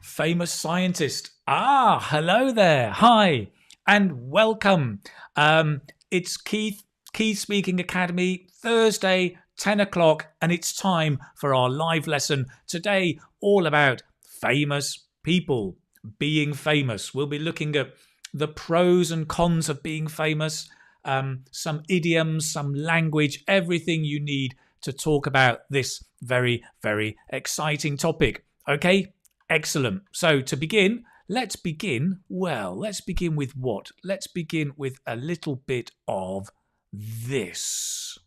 Famous scientist. Hello there. Hi, and welcome. It's Keith Speaking Academy, Thursday, 10 o'clock, and it's time for our live lesson today, all about famous people, being famous. We'll be looking at the pros and cons of being famous, some idioms, some language, everything you need to talk about this very, very exciting topic. Okay? Excellent. So to begin, let's begin with what? Let's begin with a little bit of this.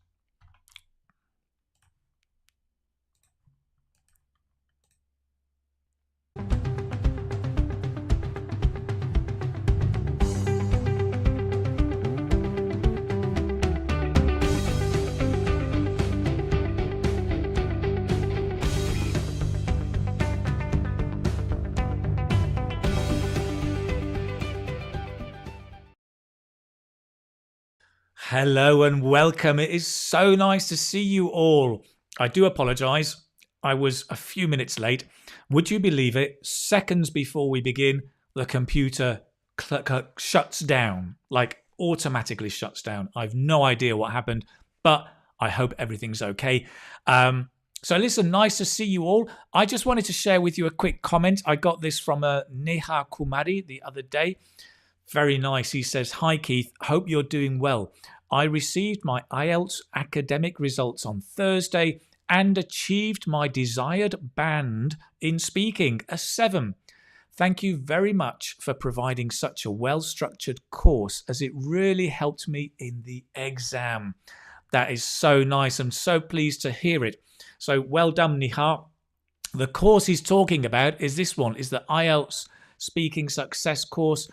Hello and welcome. It is so nice to see you all. I do apologize. I was a few minutes late. Would you believe it? Seconds before we begin, the computer shuts down, like automatically shuts down. I've no idea what happened, but I hope everything's okay. So listen, nice to see you all. I just wanted to share with you a quick comment. I got this from Neha Kumari the other day. Very nice. He says, "Hi Keith, hope you're doing well. I received my IELTS academic results on Thursday and achieved my desired band in speaking, a 7. Thank you very much for providing such a well-structured course as it really helped me in the exam." That is so nice. I'm so pleased to hear it. So well done, Nihar. The course he's talking about is this one, is the IELTS Speaking Success course.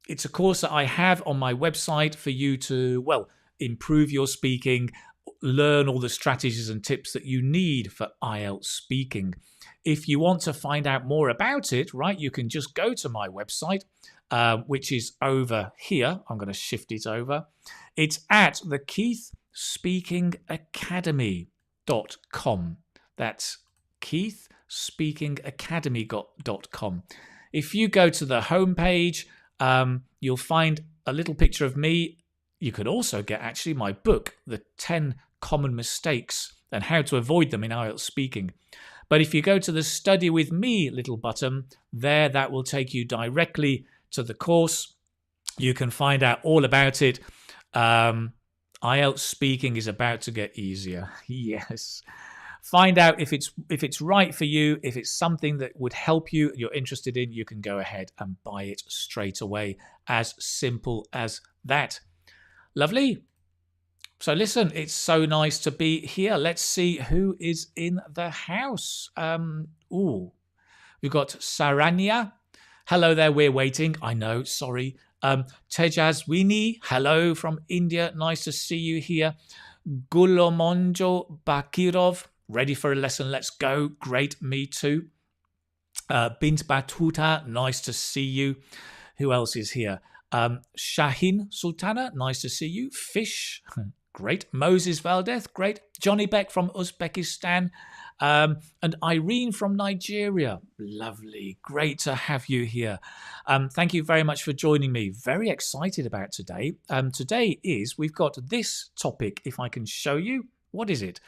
It's a course that I have on my website for you to, well, improve your speaking, learn all the strategies and tips that you need for IELTS speaking. If you want to find out more about it, right, you can just go to my website, which is over here. I'm going to shift it over. It's at the KeithSpeakingAcademy.com. That's KeithSpeakingAcademy.com. If you go to the homepage, you'll find a little picture of me. You can also get actually my book, The 10 Common Mistakes and How to Avoid Them in IELTS Speaking. But if you go to the Study With Me little button, there that will take you directly to the course. You can find out all about it. IELTS Speaking is about to get easier. Yes. Find out if it's right for you, if it's something that would help you, you're interested in, you can go ahead and buy it straight away. As simple as that. Lovely. So listen, it's so nice to be here. Let's see who is in the house. We've got Saranya. Hello there, we're waiting. I know, sorry. Tejaswini, hello from India. Nice to see you here. Gulomonjo Bakirov. Ready for a lesson? Let's go. Great, me too. Bint Batuta, nice to see you. Who else is here? Shahin Sultana, nice to see you. Fish, great. Moses Valdez, great. Johnny Beck from Uzbekistan. And Irene from Nigeria. Lovely. Great to have you here. Thank you very much for joining me. Very excited about today. We've got this topic, if I can show you. What is it?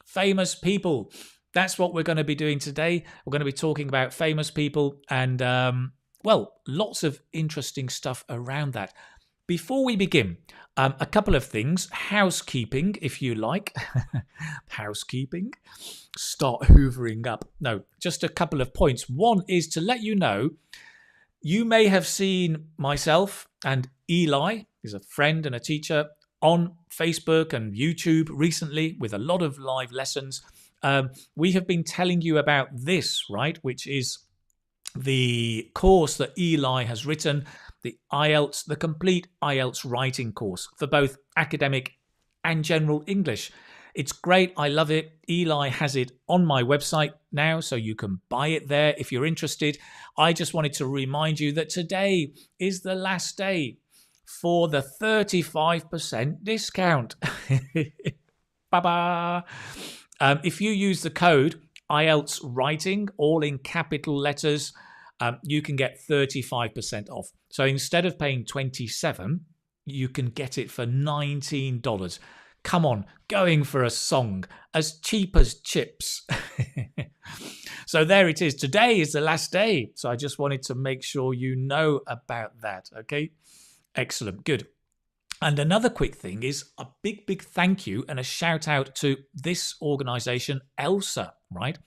Famous people. That's what we're going to be doing today. We're going to be talking about famous people and, lots of interesting stuff around that. Before we begin, a couple of things. Housekeeping, if you like. Housekeeping. Start hoovering up. No, just a couple of points. One is to let you know, you may have seen myself and Eli, who's a friend and a teacher, on Facebook and YouTube recently with a lot of live lessons. We have been telling you about this, right, which is the course that Eli has written, the IELTS, the complete IELTS writing course for both academic and general English. It's great. I love it. Eli has it on my website now, so you can buy it there if you're interested. I just wanted to remind you that today is the last day for the 35% discount. Ba-ba. If you use the code IELTS writing, all in capital letters, you can get 35% off. So instead of paying $27, you can get it for $19. Come on, going for a song, as cheap as chips. So there it is. Today is the last day. So I just wanted to make sure you know about that. Okay, excellent, good. And another quick thing is a big, big thank you and a shout out to this organization, ELSA, right?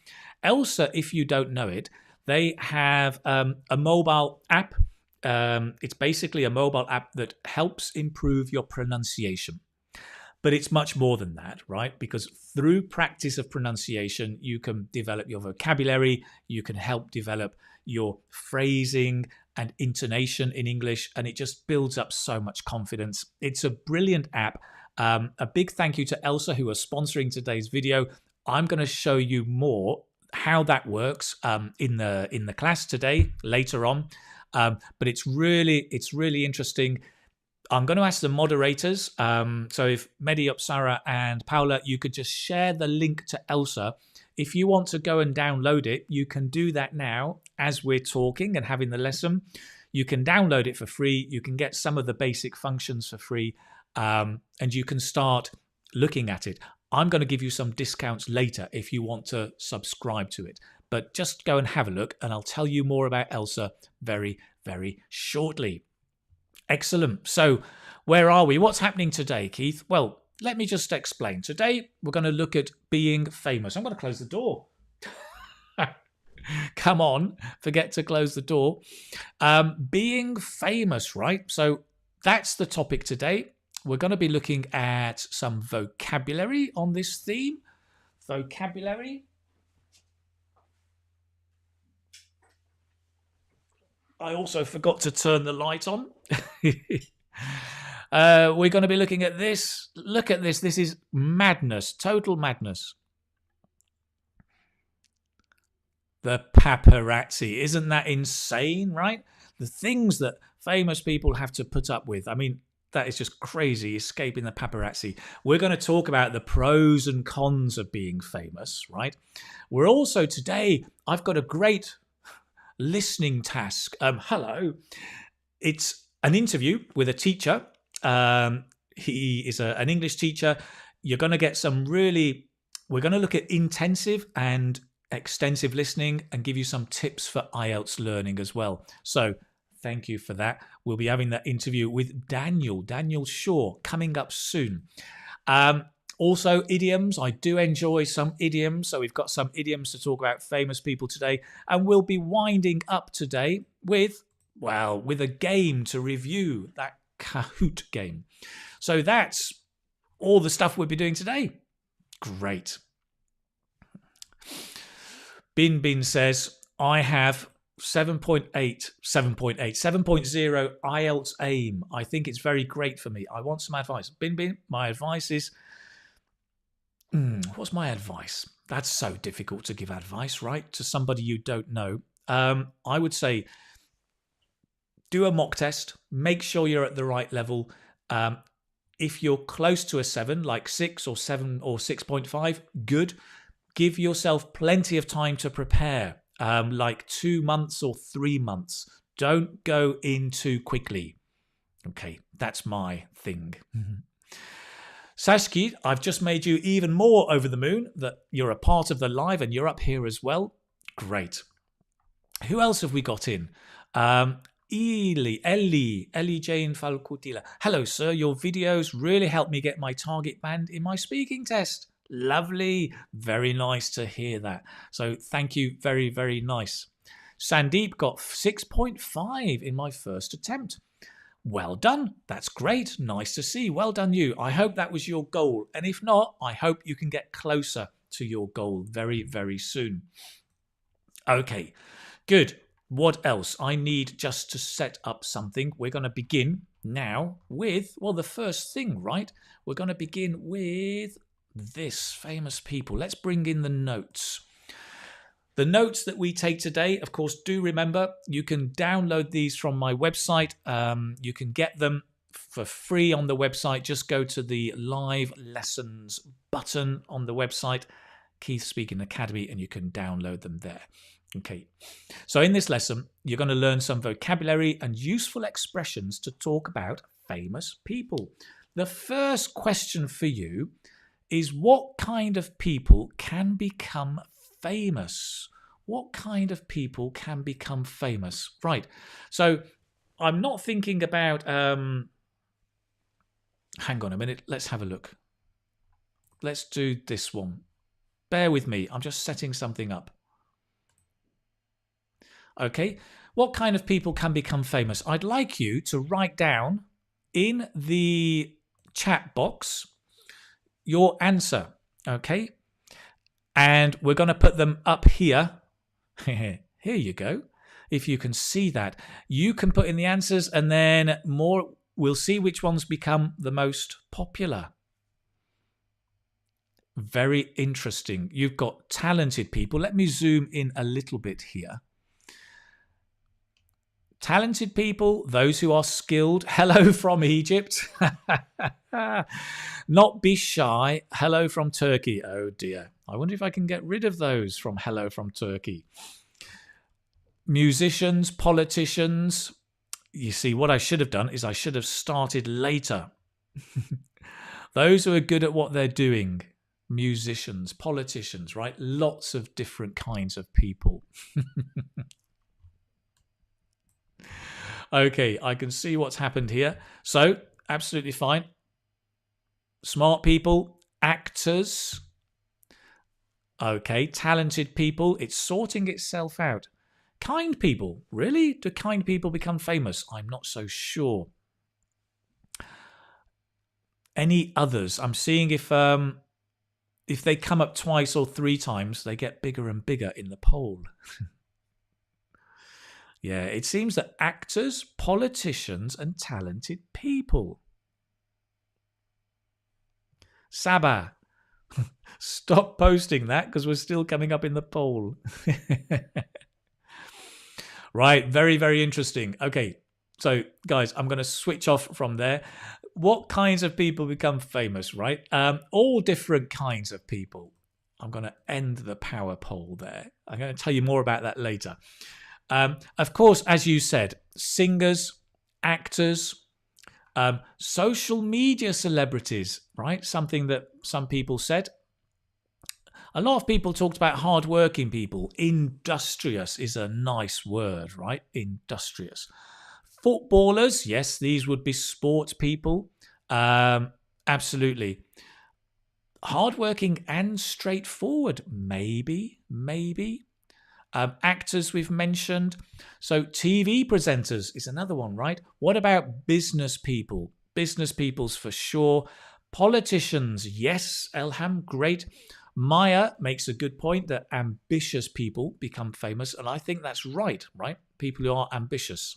ELSA, if you don't know it, they have a mobile app. It's basically a mobile app that helps improve your pronunciation. But it's much more than that, right? Because through practice of pronunciation, you can develop your vocabulary, you can help develop your phrasing and intonation in English, and it just builds up so much confidence. It's a brilliant app. A big thank you to Elsa, who are sponsoring today's video. I'm going to show you more how that works in the class today, later on. But it's really interesting. I'm going to ask the moderators. So if Mehdi, Upsara, and Paula, you could just share the link to Elsa. If you want to go and download it, you can do that now as we're talking and having the lesson. You can download it for free. You can get some of the basic functions for free, and you can start looking at it. I'm going to give you some discounts later if you want to subscribe to it. But just go and have a look, and I'll tell you more about Elsa very, very shortly. Excellent. So where are we? What's happening today, Keith? Well, let me just explain. Today, we're going to look at being famous. I'm going to close the door. Come on, forget to close the door. Being famous, right? So that's the topic today. We're going to be looking at some vocabulary on this theme. Vocabulary. I also forgot to turn the light on. We're going to be looking at this. Look at this. This is madness, total madness. The paparazzi. Isn't that insane, right? The things that famous people have to put up with. I mean, that is just crazy, escaping the paparazzi. We're going to talk about the pros and cons of being famous, right? We're also today, I've got a great listening task. Hello. It's an interview with a teacher. He is an English teacher. You're going to get some we're going to look at intensive and extensive listening and give you some tips for IELTS learning as well. So thank you for that. We'll be having that interview with Daniel Shaw coming up soon. Also, idioms. I do enjoy some idioms. So we've got some idioms to talk about famous people today. And we'll be winding up today with a game to review, that Kahoot game. So that's all the stuff we'll be doing today. Great. Bin says, I have 7.0 IELTS aim. I think it's very great for me. I want some advice. Bin, my advice is, what's my advice? That's so difficult to give advice, right? To somebody you don't know. I would say, do a mock test. Make sure you're at the right level. If you're close to a 7, like 6 or 7 or 6.5, good. Give yourself plenty of time to prepare, like 2 months or 3 months. Don't go in too quickly. Okay, that's my thing. Sashki, I've just made you even more over the moon that you're a part of the live and you're up here as well. Great. Who else have we got in? Ellie Jane Falcutila. Hello, sir. Your videos really helped me get my target band in my speaking test. Lovely. Very nice to hear that. So thank you. Very, very nice. Sandeep got 6.5 in my first attempt. Well done. That's great. Nice to see. Well done you. I hope that was your goal. And if not, I hope you can get closer to your goal very, very soon. Okay, good. What else? I need just to set up something. We're going to begin now with, well, the first thing, right? We're going to begin with this, famous people. Let's bring in the notes. The notes that we take today, of course, do remember, you can download these from my website. You can get them for free on the website. Just go to the live lessons button on the website. Keith Speaking Academy, and you can download them there. Okay, so in this lesson, you're going to learn some vocabulary and useful expressions to talk about famous people. The first question for you is, what kind of people can become famous? What kind of people can become famous? Right, so I'm not thinking about... hang on a minute, let's have a look. Let's do this one. Bear with me, I'm just setting something up. Okay, what kind of people can become famous? I'd like you to write down in the chat box your answer, okay? And we're going to put them up here. Here you go. If you can see that, you can put in the answers, and then we'll see which ones become the most popular. Very interesting. You've got talented people. Let me zoom in a little bit here. Talented people, those who are skilled. Hello from Egypt. Not be shy. Hello from Turkey. Oh dear. I wonder if I can get rid of those from hello from Turkey. Musicians, politicians. You see, what I should have done is I should have started later. Those who are good at what they're doing. Musicians, politicians, right? Lots of different kinds of people. Okay, I can see what's happened here. So, absolutely fine. Smart people, actors. Okay, talented people. It's sorting itself out. Kind people. Really? Do kind people become famous? I'm not so sure. Any others? I'm seeing if they come up twice or three times, they get bigger and bigger in the poll. Yeah, it seems that actors, politicians, and talented people. Sabah, stop posting that because we're still coming up in the poll. Right, very, very interesting. Okay, so guys, I'm going to switch off from there. What kinds of people become famous, right? All different kinds of people. I'm going to end the power poll there. I'm going to tell you more about that later. Of course, as you said, singers, actors, social media celebrities, right? Something that some people said. A lot of people talked about hardworking people. Industrious is a nice word, right? Industrious. Footballers, yes, these would be sports people. Absolutely. Hardworking and straightforward, maybe. Actors we've mentioned. So TV presenters is another one, right? What about business people? Business peoples for sure. Politicians, yes, Elham, great. Maya makes a good point that ambitious people become famous, and I think that's right? People who are ambitious.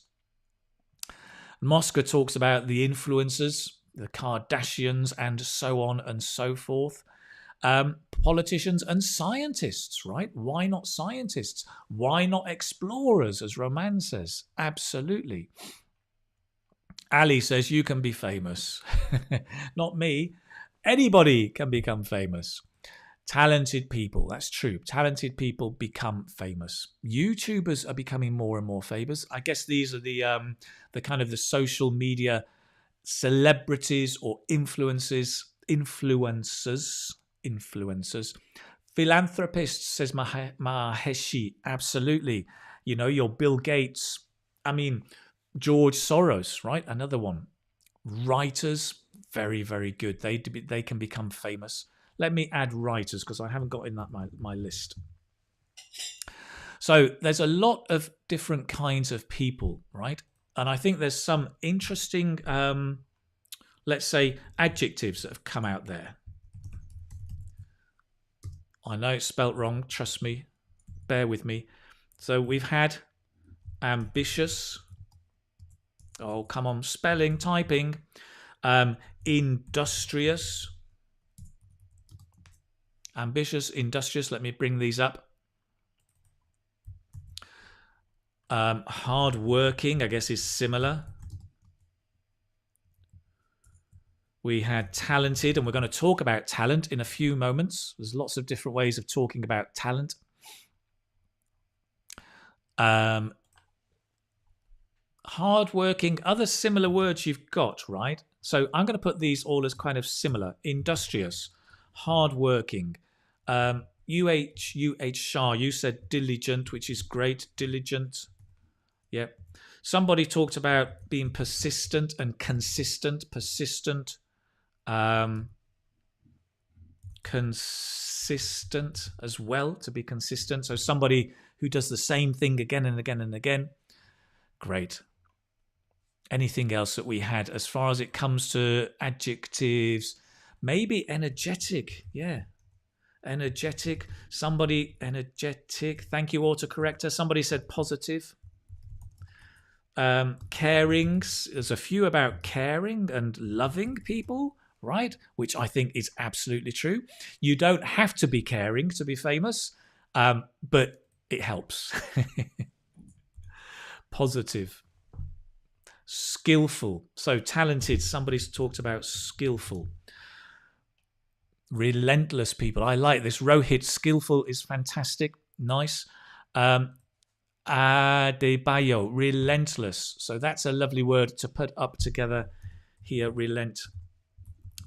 Mosca talks about the influencers, the Kardashians, and so on and so forth. Politicians and scientists, right? Why not scientists? Why not explorers, as Roman says? Absolutely. Ali says, you can be famous. Not me. Anybody can become famous. Talented people, that's true. Talented people become famous. YouTubers are becoming more and more famous. I guess these are the kind of the social media celebrities or influencers. Philanthropists, says Maheshi. Absolutely. You know, your Bill Gates. I mean, George Soros, right? Another one. Writers, very, very good. They can become famous. Let me add writers because I haven't got in that my list. So there's a lot of different kinds of people, right? And I think there's some interesting, let's say, adjectives that have come out there. I know it's spelt wrong. Trust me. Bear with me. So we've had ambitious. Oh, come on. Spelling, typing. Industrious. Ambitious, industrious. Let me bring these up. Hard-working, I guess, is similar. We had talented, and we're going to talk about talent in a few moments. There's lots of different ways of talking about talent. Hardworking, other similar words you've got, right? So I'm going to put these all as kind of similar. Industrious, hardworking. Shah, you said diligent, which is great. Diligent. Yep. Somebody talked about being persistent and consistent. Persistent. Consistent as well, to be consistent. So somebody who does the same thing again and again and again. Great. Anything else that we had as far as it comes to adjectives? Maybe energetic. Yeah. Energetic. Somebody energetic. Thank you, autocorrector. Somebody said positive. Caring. There's a few about caring and loving people, right? Which I think is absolutely true. You don't have to be caring to be famous, but it helps. Positive. Skillful. So talented. Somebody's talked about skillful. Relentless people. I like this. Rohit, skillful is fantastic. Nice. Adebayo, relentless. So that's a lovely word to put up together here. Relent.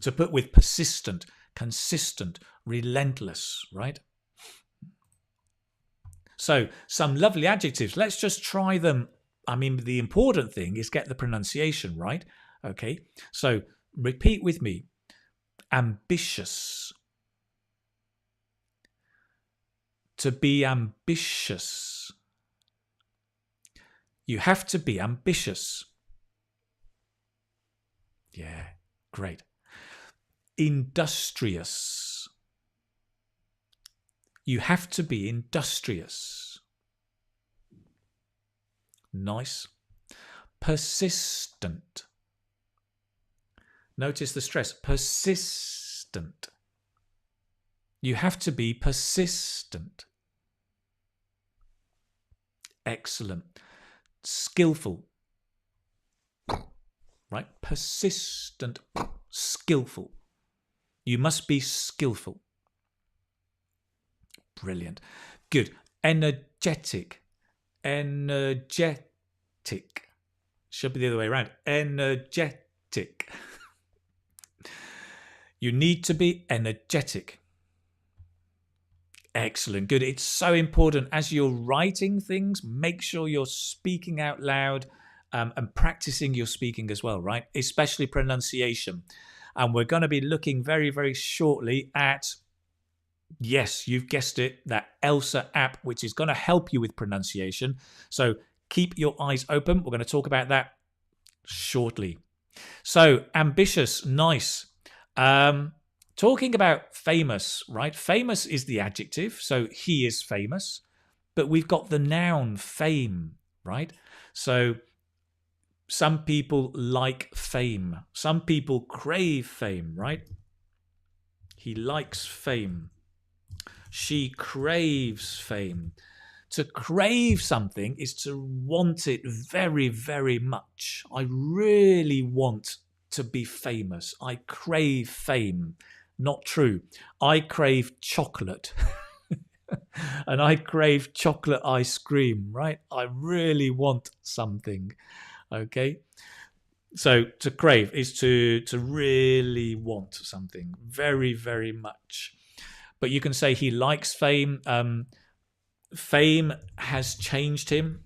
To put with persistent, consistent, relentless, right? So some lovely adjectives. Let's just try them. I mean, the important thing is get the pronunciation right. Okay. So repeat with me. Ambitious. To be ambitious. You have to be ambitious. Yeah, great. Industrious. You have to be industrious. Nice. Persistent. Notice the stress. Persistent. You have to be persistent. Excellent. Skillful. Right? Persistent. Skillful. You must be skillful. Brilliant. Good. Energetic. Energetic. Should be the other way around. Energetic. You need to be energetic. Excellent. Good. It's so important as you're writing things, make sure you're speaking out loud and practicing your speaking as well, right? Especially pronunciation. And we're going to be looking very, very shortly at, yes, you've guessed it, that ELSA app, which is going to help you with pronunciation. So keep your eyes open. We're going to talk about that shortly. So ambitious, nice. Talking about famous, right? Famous is the adjective, so he is famous. But we've got the noun fame, right? So some people like fame. Some people crave fame, right? He likes fame. She craves fame. To crave something is to want it very, very much. I really want to be famous. I crave fame. Not true. I crave chocolate. And I crave chocolate ice cream, right? I really want something. Okay? So to crave is to really want something very, very much. But you can say he likes fame. Fame has changed him.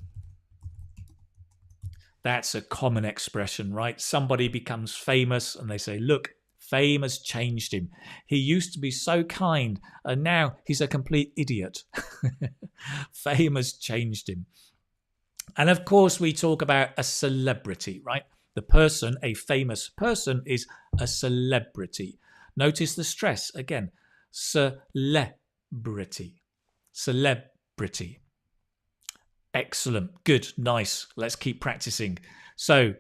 That's a common expression, right? Somebody becomes famous and they say, look, fame has changed him. He used to be so kind and now he's a complete idiot. Fame has changed him. And of course, we talk about a celebrity, right? The person, a famous person, is a celebrity. Notice the stress again. Celebrity. Celebrity. Excellent. Good. Nice. Let's keep practicing. So,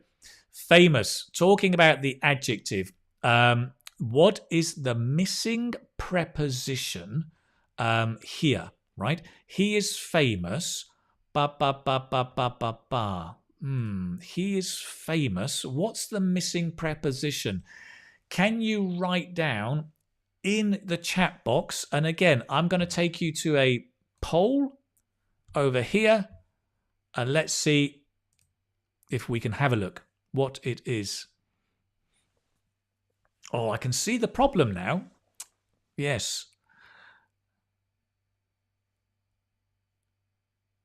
famous. Talking about the adjective. What is the missing preposition here, right? He is famous. Ba, ba, ba, ba, ba, ba, ba. He is famous. What's the missing preposition? can you write down in the chat box? And again, I'm going to take you to a poll over here, and let's see if we can have a look what it is. Oh, I can see the problem now. Yes.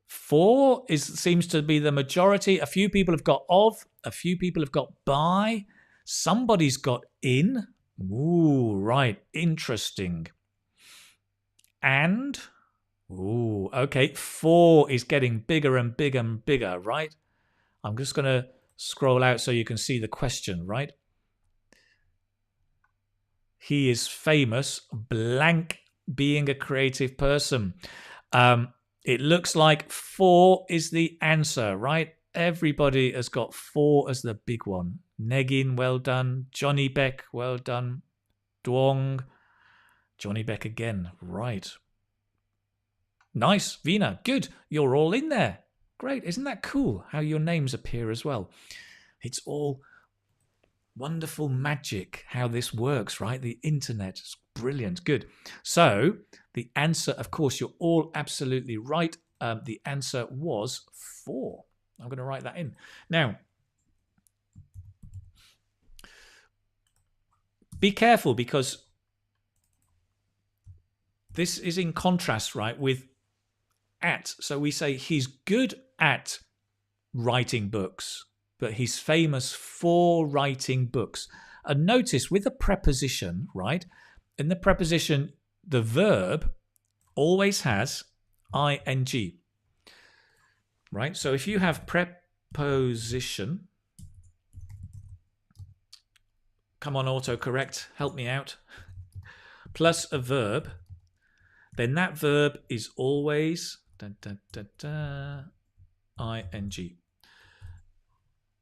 4 seems to be the majority. A few people have got of. A few people have got by. Somebody's got in. Ooh, right. Interesting. And. Ooh, okay. 4 is getting bigger and bigger and bigger, right? I'm just going to scroll out so you can see the question, right? He is famous, blank, being a creative person. It looks like 4 is the answer, right? Everybody has got 4 as the big one. Negin, well done. Johnny Beck, well done. Duong. Johnny Beck again, right. Nice, Vina, good. You're all in there. Great, isn't that cool how your names appear as well? It's all wonderful magic how this works, right? The internet is brilliant. Good. So the answer, of course, you're all absolutely right. The answer was 4. I'm going to write that in. Now, be careful because this is in contrast, right, with at. So we say he's good at writing books, but he's famous for writing books. And notice with a preposition, right? In the preposition, the verb always has ing, right? So if you have preposition, come on, autocorrect, help me out, plus a verb, then that verb is always ing.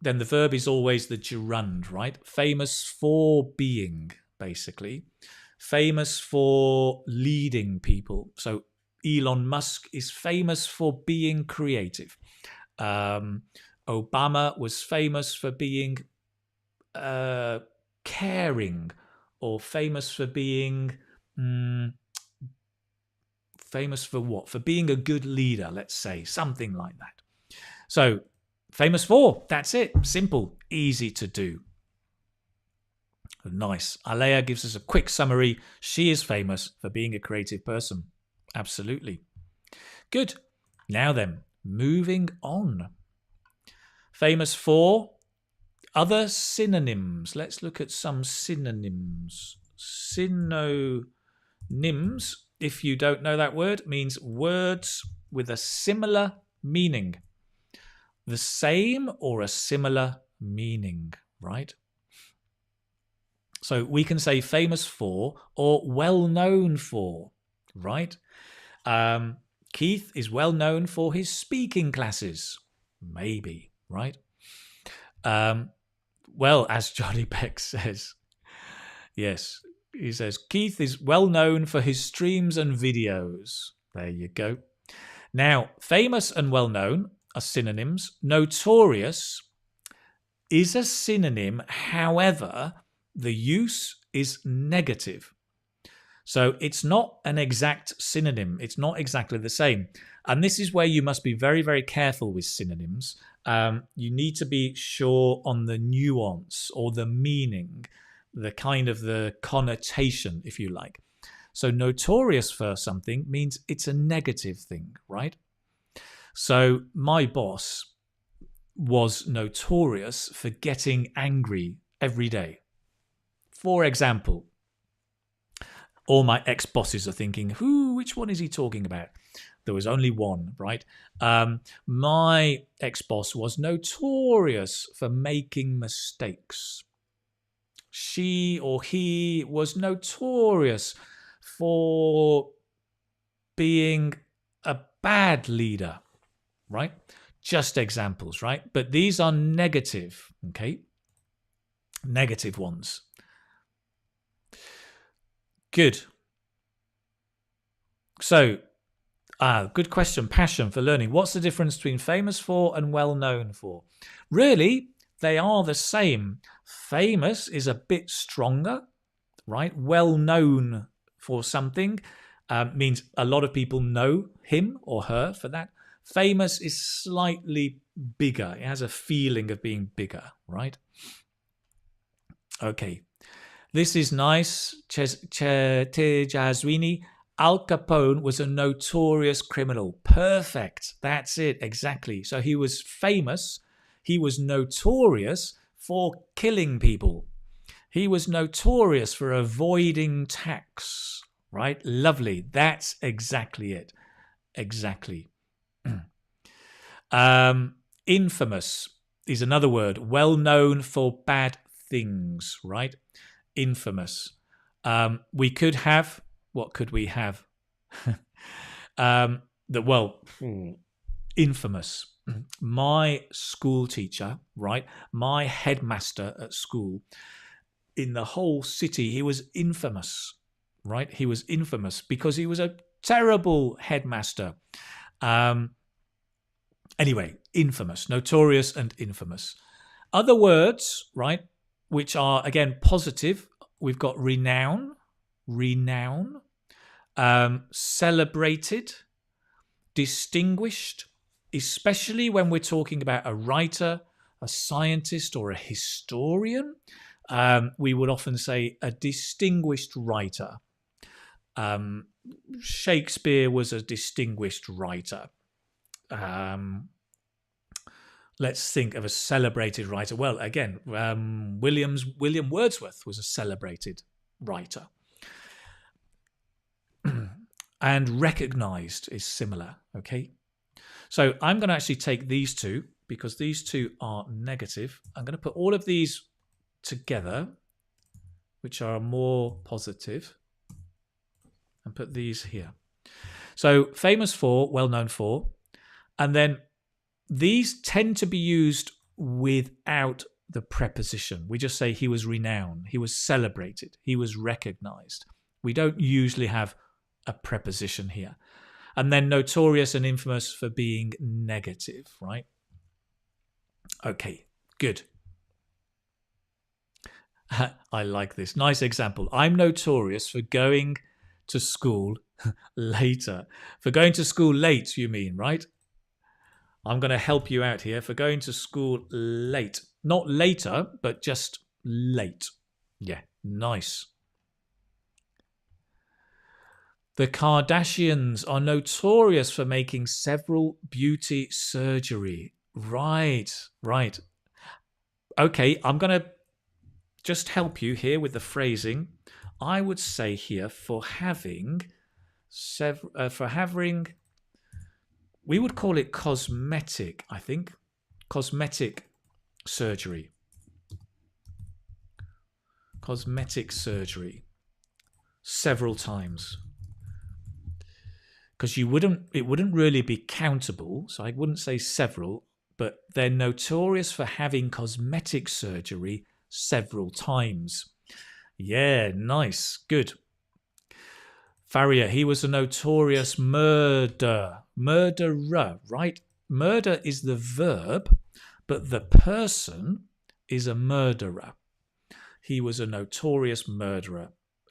Then the verb is always the gerund, right? Famous for being, basically. Famous for leading people. So Elon Musk is famous for being creative. Obama was famous for being caring, or famous for being... famous for what? For being a good leader, let's say. Something like that. So... famous for, that's it. Simple, easy to do. Nice. Alea gives us a quick summary. She is famous for being a creative person. Absolutely. Good. Now then, moving on. Famous for other synonyms. Let's look at some synonyms. Synonyms, if you don't know that word, means words with a similar meaning. The same or a similar meaning, right? So we can say famous for or well known for, right? Keith is well known for his speaking classes, maybe, right? Well, as Johnny Beck says, yes, he says, Keith is well known for his streams and videos. There you go. Now, famous and well known are synonyms. Notorious is a synonym, however, the use is negative. So it's not an exact synonym. It's not exactly the same. And this is where you must be very, very careful with synonyms. You need to be sure on the nuance or the meaning, the kind of the connotation, if you like. So notorious for something means it's a negative thing, right? So my boss was notorious for getting angry every day. For example, all my ex-bosses are thinking, which one is he talking about? There was only one, right? My ex-boss was notorious for making mistakes. She or he was notorious for being a bad leader, right? Just examples, right? But these are negative, okay? Negative ones. Good. So, good question. Passion for learning. What's the difference between famous for and well known for? Really, they are the same. Famous is a bit stronger, right? Well known for something means a lot of people know him or her for that. Famous is slightly bigger. It has a feeling of being bigger, right? Okay. This is nice. Tejaswini. Al Capone was a notorious criminal. Perfect. That's it. Exactly. So he was famous. He was notorious for killing people. He was notorious for avoiding tax. Right? Lovely. That's exactly it. Exactly. Infamous is another word. Well known for bad things. Right? Infamous. We could have. What could we have? Infamous. My school teacher, right? My headmaster at school, in the whole city, he was infamous, right? He was infamous because he was a terrible headmaster. Anyway, infamous, notorious and infamous. Other words, right, which are, again, positive. We've got renown, celebrated, distinguished, especially when we're talking about a writer, a scientist, or a historian. We would often say a distinguished writer. Shakespeare was a distinguished writer. Let's think of a celebrated writer. Well, again, William Wordsworth was a celebrated writer. And recognized is similar, okay? So I'm going to actually take these two because these two are negative. I'm going to put all of these together, which are more positive, and put these here. So famous for, well known for, and then these tend to be used without the preposition. We just say he was renowned, he was celebrated, he was recognized. We don't usually have a preposition here. And then notorious and infamous for being negative, right? Okay, good. I like this. Nice example. I'm notorious for going to school later. For going to school late, you mean, right? I'm going to help you out here for going to school late. Not later, but just late. Yeah, nice. The Kardashians are notorious for making several beauty surgery. Right. Okay, I'm going to just help you here with the phrasing. I would say here for having, we would call it cosmetic, I think. Cosmetic surgery. Cosmetic surgery. Several times. Because it wouldn't really be countable, so I wouldn't say several, but they're notorious for having cosmetic surgery several times. Yeah, nice, good. Faria, he was a notorious murderer, right? Murder is the verb, but the person is a murderer. He was a notorious murderer.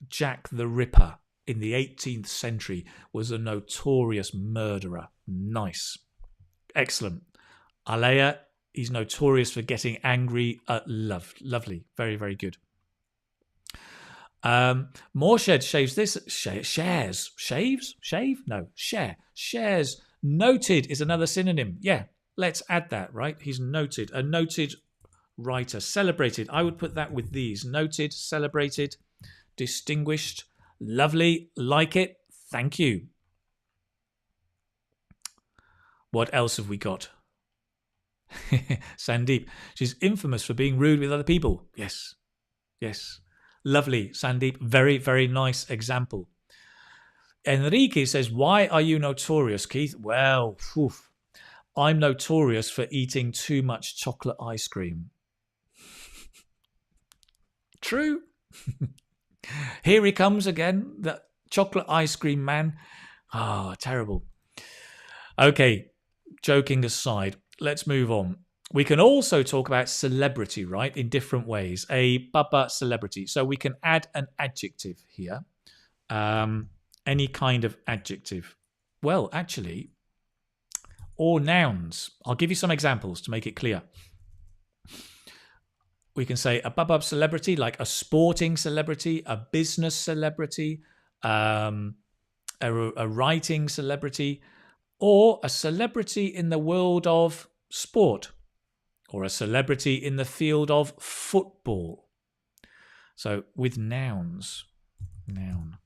Jack the Ripper in the 18th century was a notorious murderer. Nice. Excellent. Alea, he's notorious for getting angry at love. Lovely. Very, very good. Morshed shaves this. Shares. Shaves? Shave? No. Share. Shares. Noted is another synonym. Yeah, let's add that, right? He's noted. A noted writer. Celebrated. I would put that with these. Noted, celebrated, distinguished. Lovely. Like it. Thank you. What else have we got? Sandeep. She's infamous for being rude with other people. Yes. Yes. Lovely, Sandeep. Very, very nice example. Enrique says, why are you notorious, Keith? Well, I'm notorious for eating too much chocolate ice cream. True. Here he comes again, the chocolate ice cream man. Terrible. Okay, joking aside, let's move on. We can also talk about celebrity, right, in different ways. A baba celebrity. So we can add an adjective here. Any kind of adjective. Well, actually, or nouns. I'll give you some examples to make it clear. We can say a baba celebrity, like a sporting celebrity, a business celebrity, a writing celebrity, or a celebrity in the world of sport, or a celebrity in the field of football. So with nouns, noun.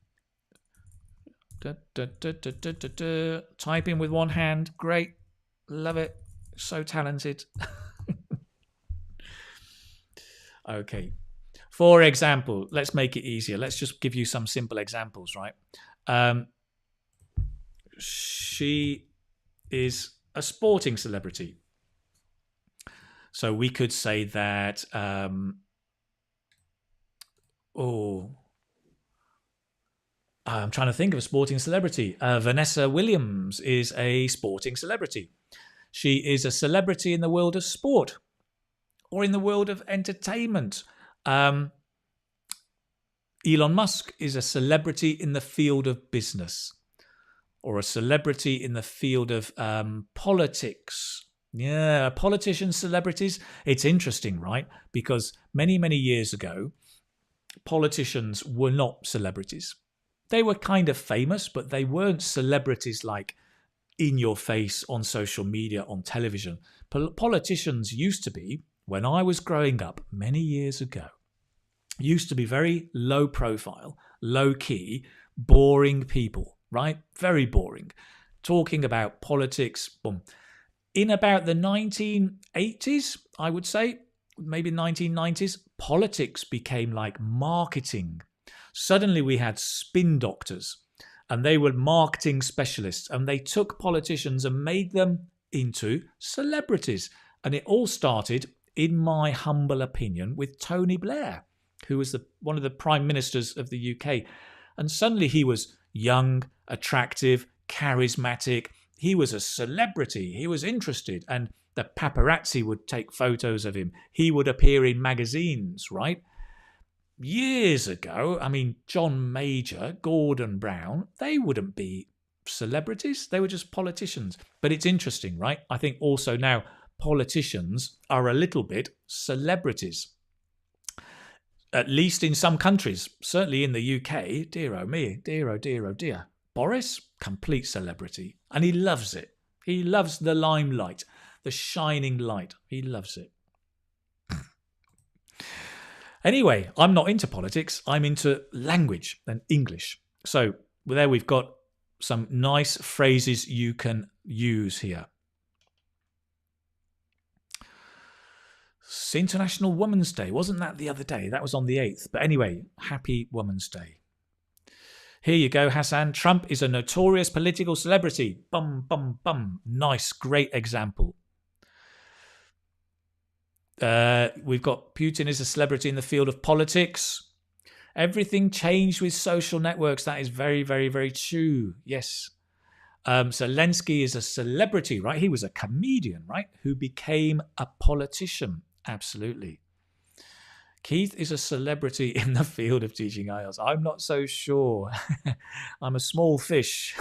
Typing with one hand, great, love it, so talented. Okay. For example, let's make it easier. Let's just give you some simple examples, right? She is a sporting celebrity. So we could say that, I'm trying to think of a sporting celebrity. Vanessa Williams is a sporting celebrity. She is a celebrity in the world of sport or in the world of entertainment. Elon Musk is a celebrity in the field of business or a celebrity in the field of politics. Yeah, politicians, celebrities. It's interesting, right? Because many, many years ago, politicians were not celebrities. They were kind of famous, but they weren't celebrities like in your face on social media, on television. Politicians used to be, when I was growing up many years ago, used to be very low profile, low key, boring people, right? Very boring. Talking about politics. Boom. In about the 1980s, I would say, maybe 1990s, politics became like marketing. Suddenly we had spin doctors and they were marketing specialists and they took politicians and made them into celebrities. And it all started, in my humble opinion, with Tony Blair, who was one of the prime ministers of the UK. And suddenly he was young, attractive, charismatic. He was a celebrity. He was interested. And the paparazzi would take photos of him. He would appear in magazines, right? Years ago, I mean, John Major, Gordon Brown, they wouldn't be celebrities. They were just politicians. But it's interesting, right? I think also now politicians are a little bit celebrities. At least in some countries, certainly in the UK, dear oh me, dear oh dear oh dear. Boris, complete celebrity. And he loves it. He loves the limelight, the shining light. He loves it. Anyway, I'm not into politics. I'm into language and English. So there we've got some nice phrases you can use here. It's International Women's Day. Wasn't that the other day? That was on the 8th. But anyway, happy Women's Day. Here you go, Hassan. Trump is a notorious political celebrity. Bum, bum, bum. Nice, great example. We've got Putin is a celebrity in the field of politics. Everything changed with social networks. That is very, very, very true. Yes. Zelensky is a celebrity, right? He was a comedian, right? Who became a politician. Absolutely. Keith is a celebrity in the field of teaching IELTS. I'm not so sure. I'm a small fish.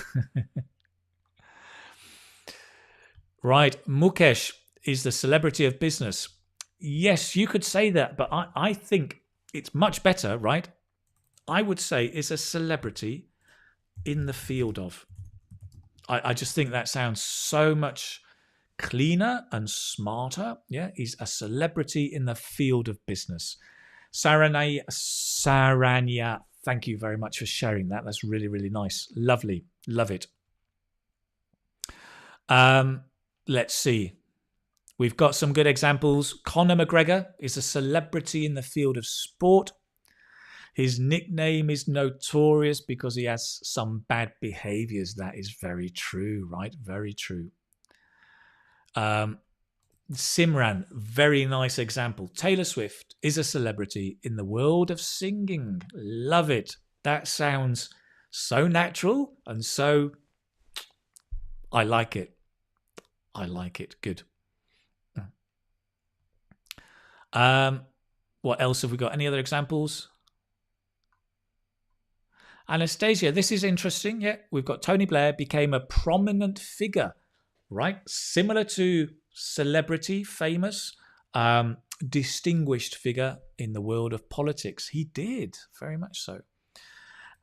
Right. Mukesh is the celebrity of business. Yes, you could say that, but I think it's much better, right? I would say is a celebrity in the field of. I just think that sounds so much cleaner and smarter. Yeah, he's a celebrity in the field of business. Saranya, thank you very much for sharing that. That's really, really nice. Lovely. Love it. Let's see. We've got some good examples. Conor McGregor is a celebrity in the field of sport. His nickname is notorious because he has some bad behaviors. That is very true, right? Very true. Simran, very nice example. Taylor Swift is a celebrity in the world of singing. Love it. That sounds so natural and so... I like it. I like it. Good. What else have we got? Any other examples? Anastasia, this is interesting. Yeah, we've got Tony Blair became a prominent figure, right? Similar to celebrity, famous, distinguished figure in the world of politics. He did, very much so.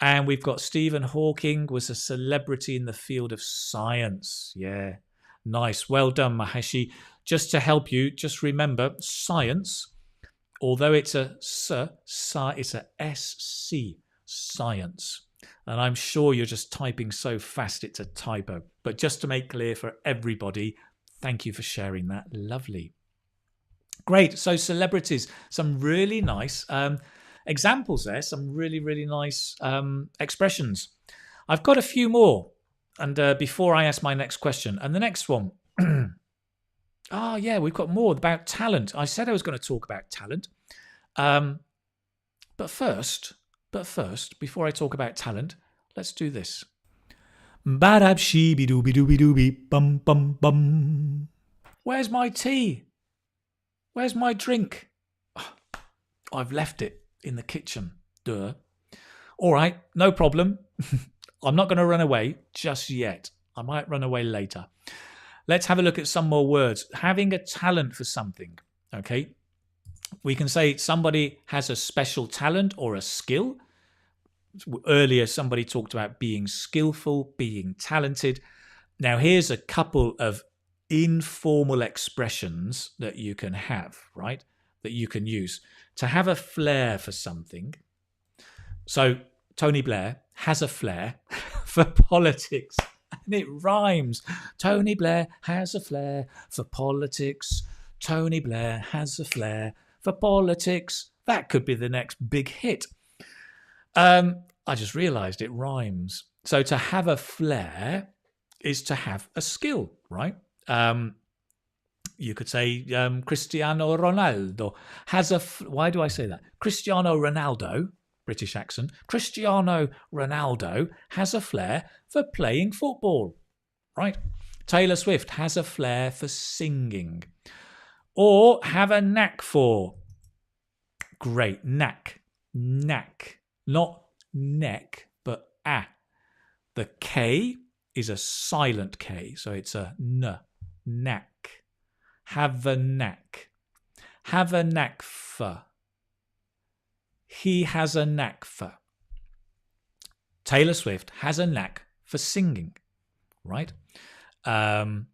And we've got Stephen Hawking was a celebrity in the field of science. Yeah, nice. Well done, Maheshi. Just to help you, just remember science, although it's a it's a SC, science. And I'm sure you're just typing so fast it's a typo. But just to make clear for everybody, thank you for sharing that. Lovely. Great. So celebrities, some really nice examples there, some really, really nice expressions. I've got a few more. And before I ask my next question, and the next one, oh, yeah, we've got more about talent. I said I was going to talk about talent. But first, before I talk about talent, let's do this. Bum bum bum. Where's my tea? Where's my drink? Oh, I've left it in the kitchen. Duh. All right, no problem. I'm not going to run away just yet. I might run away later. Let's have a look at some more words. Having a talent for something, okay? We can say somebody has a special talent or a skill. Earlier, somebody talked about being skillful, being talented. Now, here's a couple of informal expressions that you can have, right? That you can use to have a flair for something. So, Tony Blair has a flair for politics. And it rhymes. Tony Blair has a flair for politics. Tony Blair has a flair for politics. That could be the next big hit. I just realised it rhymes. So to have a flair is to have a skill, right? You could say Cristiano Ronaldo has a... Why do I say that? Cristiano Ronaldo, British accent, Cristiano Ronaldo has a flair for playing football, right? Taylor Swift has a flair for singing. Or have a knack for. Great, knack. Knack. Not neck, but ah. The K is a silent K, so it's a N. Knack. Have a knack. Have a knack for. He has a knack for. Taylor Swift has a knack for singing, right? Elon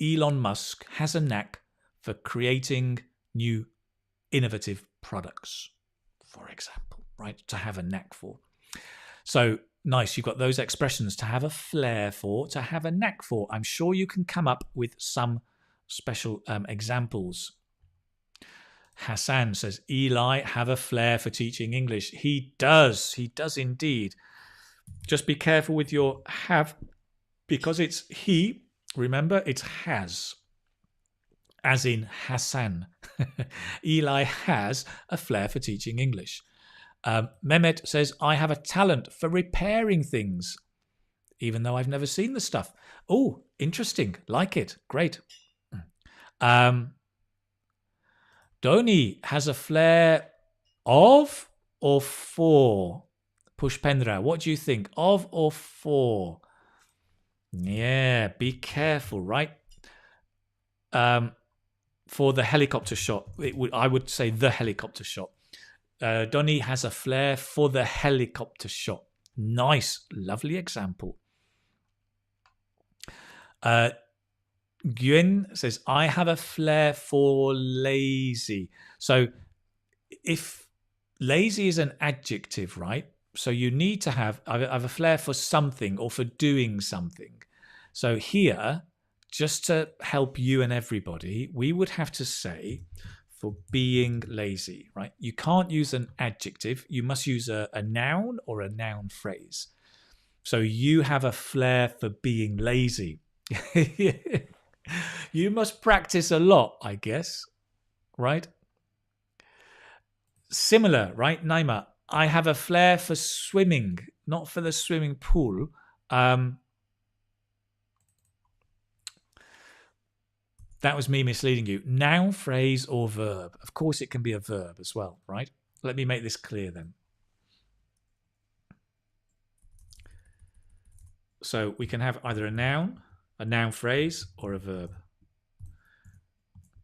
Musk has a knack for creating new innovative products, for example, right? To have a knack for. So nice, you've got those expressions: to have a flair for, to have a knack for. I'm sure you can come up with some special examples. Hassan says, Eli have a flair for teaching English. He does indeed. Just be careful with your have, because it's he. Remember, it's has, as in Hassan. Eli has a flair for teaching English. Mehmet says, I have a talent for repairing things, even though I've never seen the stuff. Oh, interesting. Like it. Great. Doni has a flair of or for? Pushpendra, what do you think? Of or for? Yeah, be careful, right? For the helicopter shot, I would say the helicopter shot. Donny has a flair for the helicopter shot. Nice, lovely example. Gwen says, I have a flair for lazy. So if lazy is an adjective, right? So you need to have, I have a flair for something or for doing something. So here, just to help you and everybody, we would have to say for being lazy, right? You can't use an adjective. You must use a noun or a noun phrase. So you have a flair for being lazy. You must practice a lot, I guess, right? Similar, right, Naima? I have a flair for swimming, not for the swimming pool. That was me misleading you. Noun, phrase, or verb. Of course, it can be a verb as well, right? Let me make this clear then. So we can have either a noun phrase, or a verb.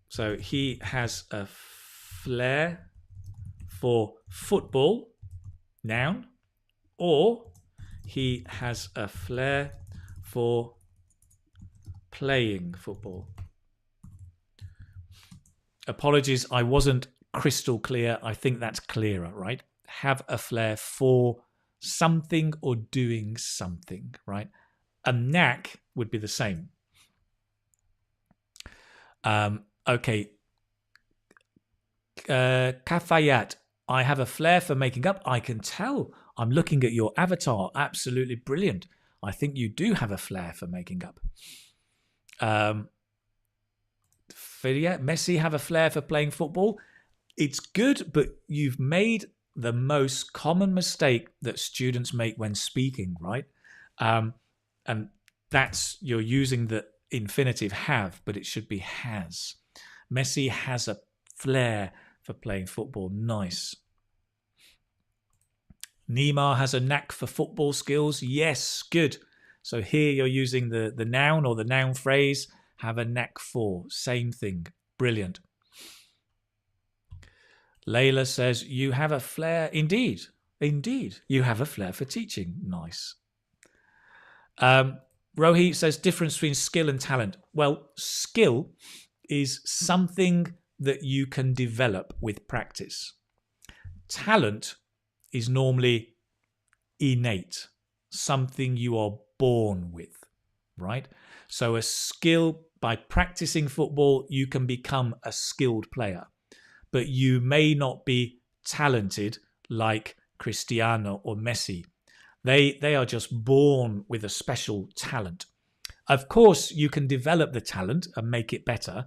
So he has a flair for football, noun, or he has a flair for playing football. Apologies, I wasn't crystal clear. I think that's clearer, right? Have a flair for something or doing something, right? A knack would be the same. Okay. Kafayat, I have a flair for making up. I can tell. I'm looking at your avatar. Absolutely brilliant. I think you do have a flair for making up. Messi have a flair for playing football. It's good, but you've made the most common mistake that students make when speaking, right? And that's, you're using the infinitive have, but it should be has. Messi has a flair for playing football. Nice. Neymar has a knack for football skills. Yes, good. So here you're using the noun or the noun phrase, have a knack for. Same thing. Brilliant. Layla says, you have a flair. Indeed. Indeed. You have a flair for teaching. Nice. Rohit says, difference between skill and talent. Well, skill is something that you can develop with practice. Talent is normally innate, something you are born with, right? So a skill, by practicing football, you can become a skilled player, but you may not be talented like Cristiano or Messi. They are just born with a special talent. Of course, you can develop the talent and make it better,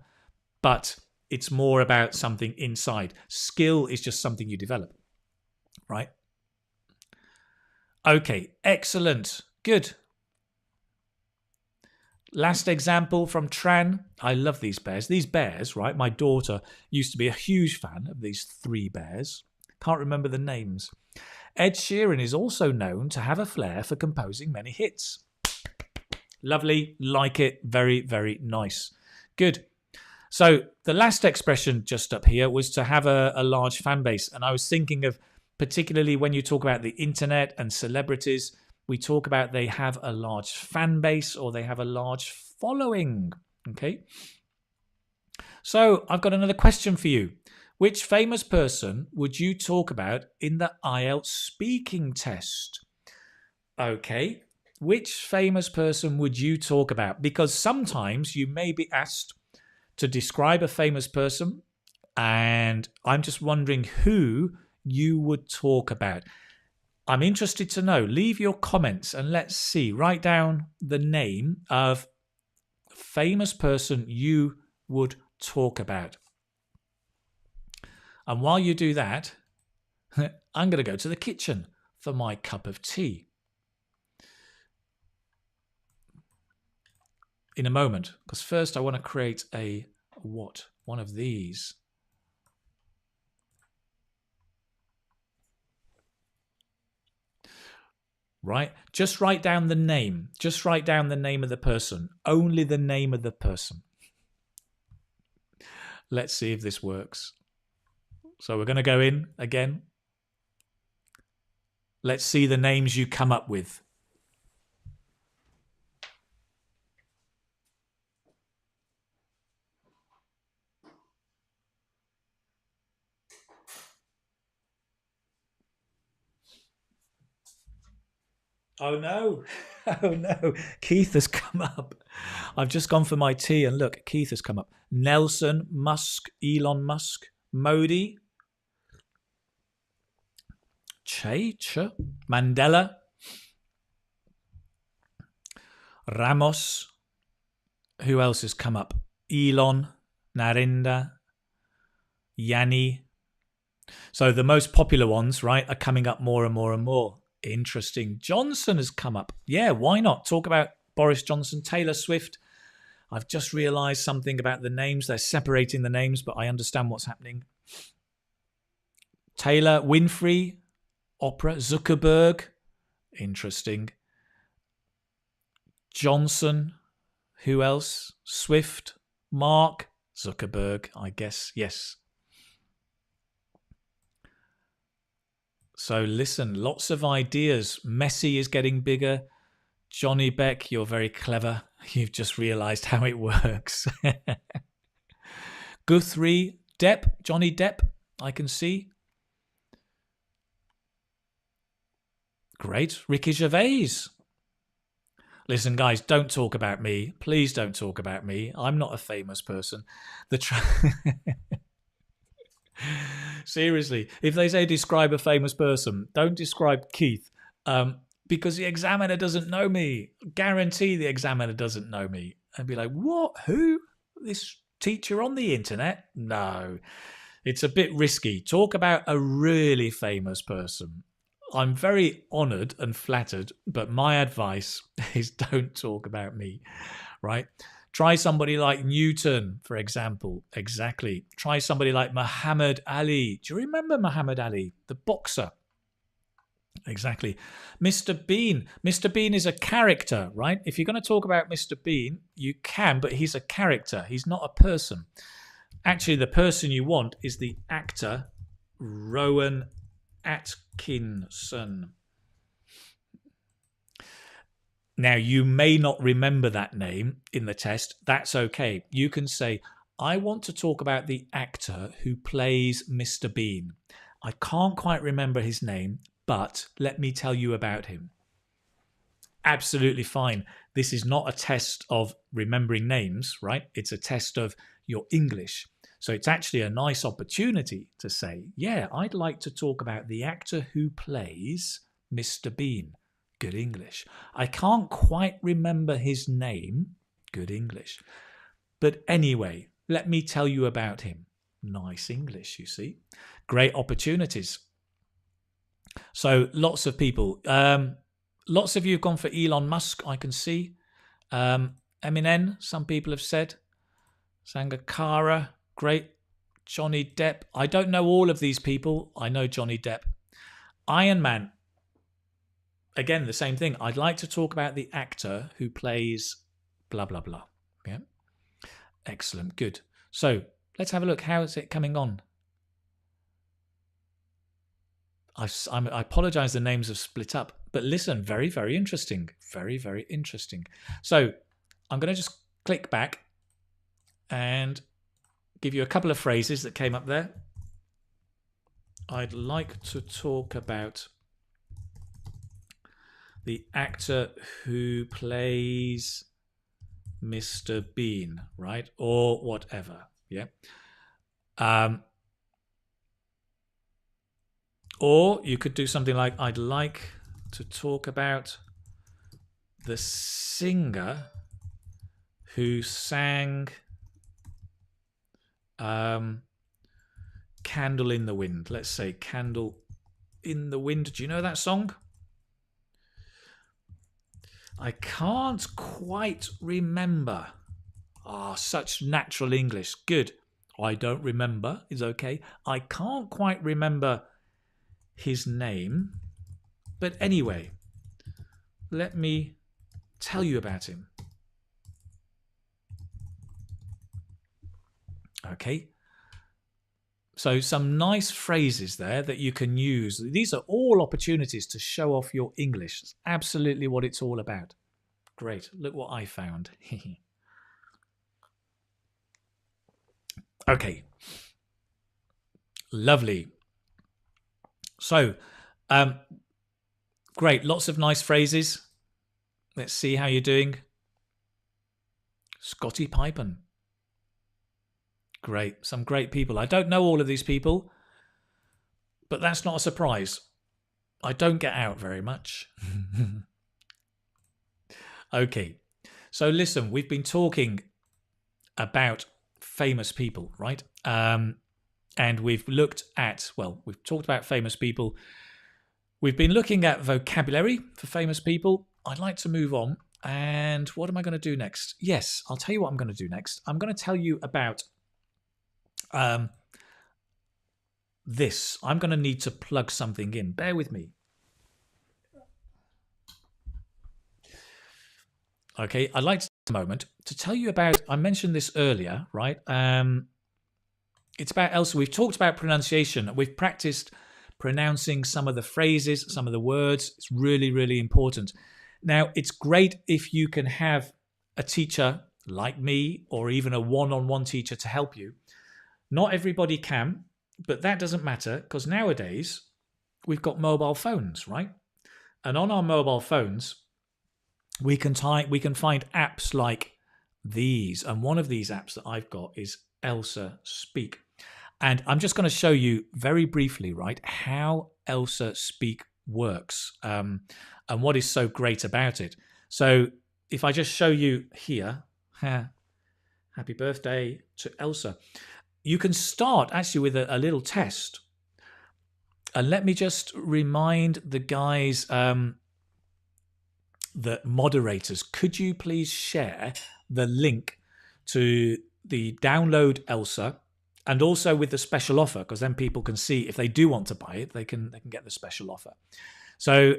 but it's more about something inside. Skill is just something you develop, right? Okay, excellent. Good. Last example from Tran. I love these bears. These bears, right? My daughter used to be a huge fan of these three bears. Can't remember the names. Ed Sheeran is also known to have a flair for composing many hits. Lovely, like it, very, very nice. Good. So the last expression just up here was to have a large fan base. And I was thinking of, particularly when you talk about the internet and celebrities, we talk about they have a large fan base or they have a large following. Okay. So I've got another question for you. Which famous person would you talk about in the IELTS speaking test? Okay. Which famous person would you talk about? Because sometimes you may be asked to describe a famous person, and I'm just wondering who you would talk about. I'm interested to know. Leave your comments and let's see. Write down the name of a famous person you would talk about. And while you do that, I'm going to go to the kitchen for my cup of tea. In a moment, because first I want to create a what? One of these. Right? Just write down the name. Just write down the name of the person. Only the name of the person. Let's see if this works. So we're going to go in again. Let's see the names you come up with. Oh no, oh no, Keith has come up. I've just gone for my tea and look, Keith has come up. Nelson, Musk, Elon Musk, Modi, Che, Mandela, Ramos. Who else has come up? Elon, Narendra, Yanni. So the most popular ones, right, are coming up more and more and more. Interesting. Johnson has come up. Yeah, why not? Talk about Boris Johnson, Taylor Swift. I've just realized something about the names. They're separating the names, but I understand what's happening. Taylor, Winfrey, Oprah, Zuckerberg. Interesting. Johnson. Who else? Swift, Mark, Zuckerberg, I guess. Yes. So listen, lots of ideas. Messi is getting bigger. Johnny Beck, you're very clever. You've just realised how it works. Guthrie, Depp, Johnny Depp, I can see. Great. Ricky Gervais. Listen, guys, don't talk about me. Please don't talk about me. I'm not a famous person. Seriously, if they say describe a famous person, don't describe Keith. Because the examiner doesn't know me. Guarantee the examiner doesn't know me. And be like, what? Who? This teacher on the internet? No. It's a bit risky. Talk about a really famous person. I'm very honoured and flattered, but my advice is don't talk about me, right? Try somebody like Newton, for example. Exactly. Try somebody like Muhammad Ali. Do you remember Muhammad Ali, the boxer? Exactly. Mr. Bean. Mr. Bean is a character, right? If you're going to talk about Mr. Bean, you can, but he's a character. He's not a person. Actually, the person you want is the actor Rowan Atkinson. Now, you may not remember that name in the test. That's okay. You can say, I want to talk about the actor who plays Mr. Bean. I can't quite remember his name, but let me tell you about him. Absolutely fine. This is not a test of remembering names, right? It's a test of your English. So it's actually a nice opportunity to say, yeah, I'd like to talk about the actor who plays Mr. Bean. Good English. I can't quite remember his name. Good English. But anyway, let me tell you about him. Nice English, you see. Great opportunities. So lots of people. Lots of you have gone for Elon Musk, I can see. Eminem, some people have said. Sangakkara, great. Johnny Depp. I don't know all of these people. I know Johnny Depp. Iron Man. Again, the same thing. I'd like to talk about the actor who plays blah, blah, blah. Yeah. Excellent. Good. So let's have a look. How is it coming on? I apologize, the names have split up. But listen, very, very interesting. Very, very interesting. So I'm going to just click back and give you a couple of phrases that came up there. I'd like to talk about the actor who plays Mr. Bean, right? Or whatever, yeah? Or you could do something like, I'd like to talk about the singer who sang Candle in the Wind. Let's say Candle in the Wind. Do you know that song? I can't quite remember. Such natural English. Good. I don't remember is okay. I can't quite remember his name. But anyway, let me tell you about him. Okay. So some nice phrases there that you can use. These are all opportunities to show off your English. It's absolutely what it's all about. Great. Look what I found. Okay. Lovely. So, great. Lots of nice phrases. Let's see how you're doing. Scotty Pippen. Great. Some great people. I don't know all of these people, but that's not a surprise. I don't get out very much. Okay. So listen, we've been talking about famous people, right? And we've looked at, well, we've talked about famous people. We've been looking at vocabulary for famous people. I'd like to move on And what am I going to do next? Yes, I'll tell you what I'm going to do next. I'm going to tell you about this. I'm going to need to plug something in. Bear with me. Okay, I'd like to take a moment to tell you about, I mentioned this earlier, right? It's about ELSA. We've talked about pronunciation. We've practiced pronouncing some of the phrases, some of the words. It's really, really important. Now, it's great if you can have a teacher like me or even a one-on-one teacher to help you. Not everybody can, but that doesn't matter because nowadays we've got mobile phones, right? And on our mobile phones, we can find apps like these. And one of these apps that I've got is ELSA Speak. And I'm just going to show you very briefly, right, how ELSA Speak works and what is so great about it. So if I just show you here, happy birthday to Elsa. You can start actually with a little test. And let me just remind the guys, the moderators, could you please share the link to the download Elsa and also with the special offer, because then people can see if they do want to buy it, they can get the special offer. So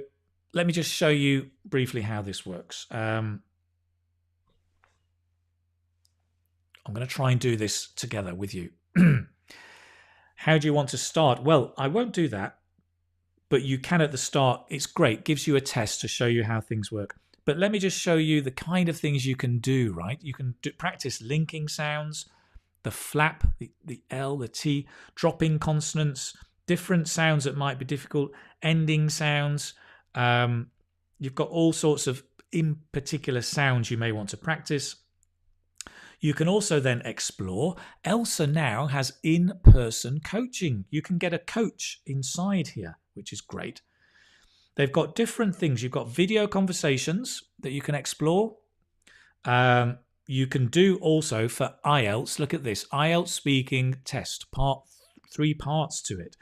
let me just show you briefly how this works. I'm going to try and do this together with you. How do you want to start? Well, I won't do that, but you can at the start. It's great. Gives you a test to show you how things work. But let me just show you the kind of things you can do, right? You can practice linking sounds, the flap, the L, the T, dropping consonants, different sounds that might be difficult, ending sounds. You've got all sorts of in particular sounds you may want to practice. You can also then explore. ELSA now has in-person coaching. You can get a coach inside here, which is great. They've got different things. You've got video conversations that you can explore. You can do also for IELTS. Look at this. IELTS speaking test, 3 parts to it.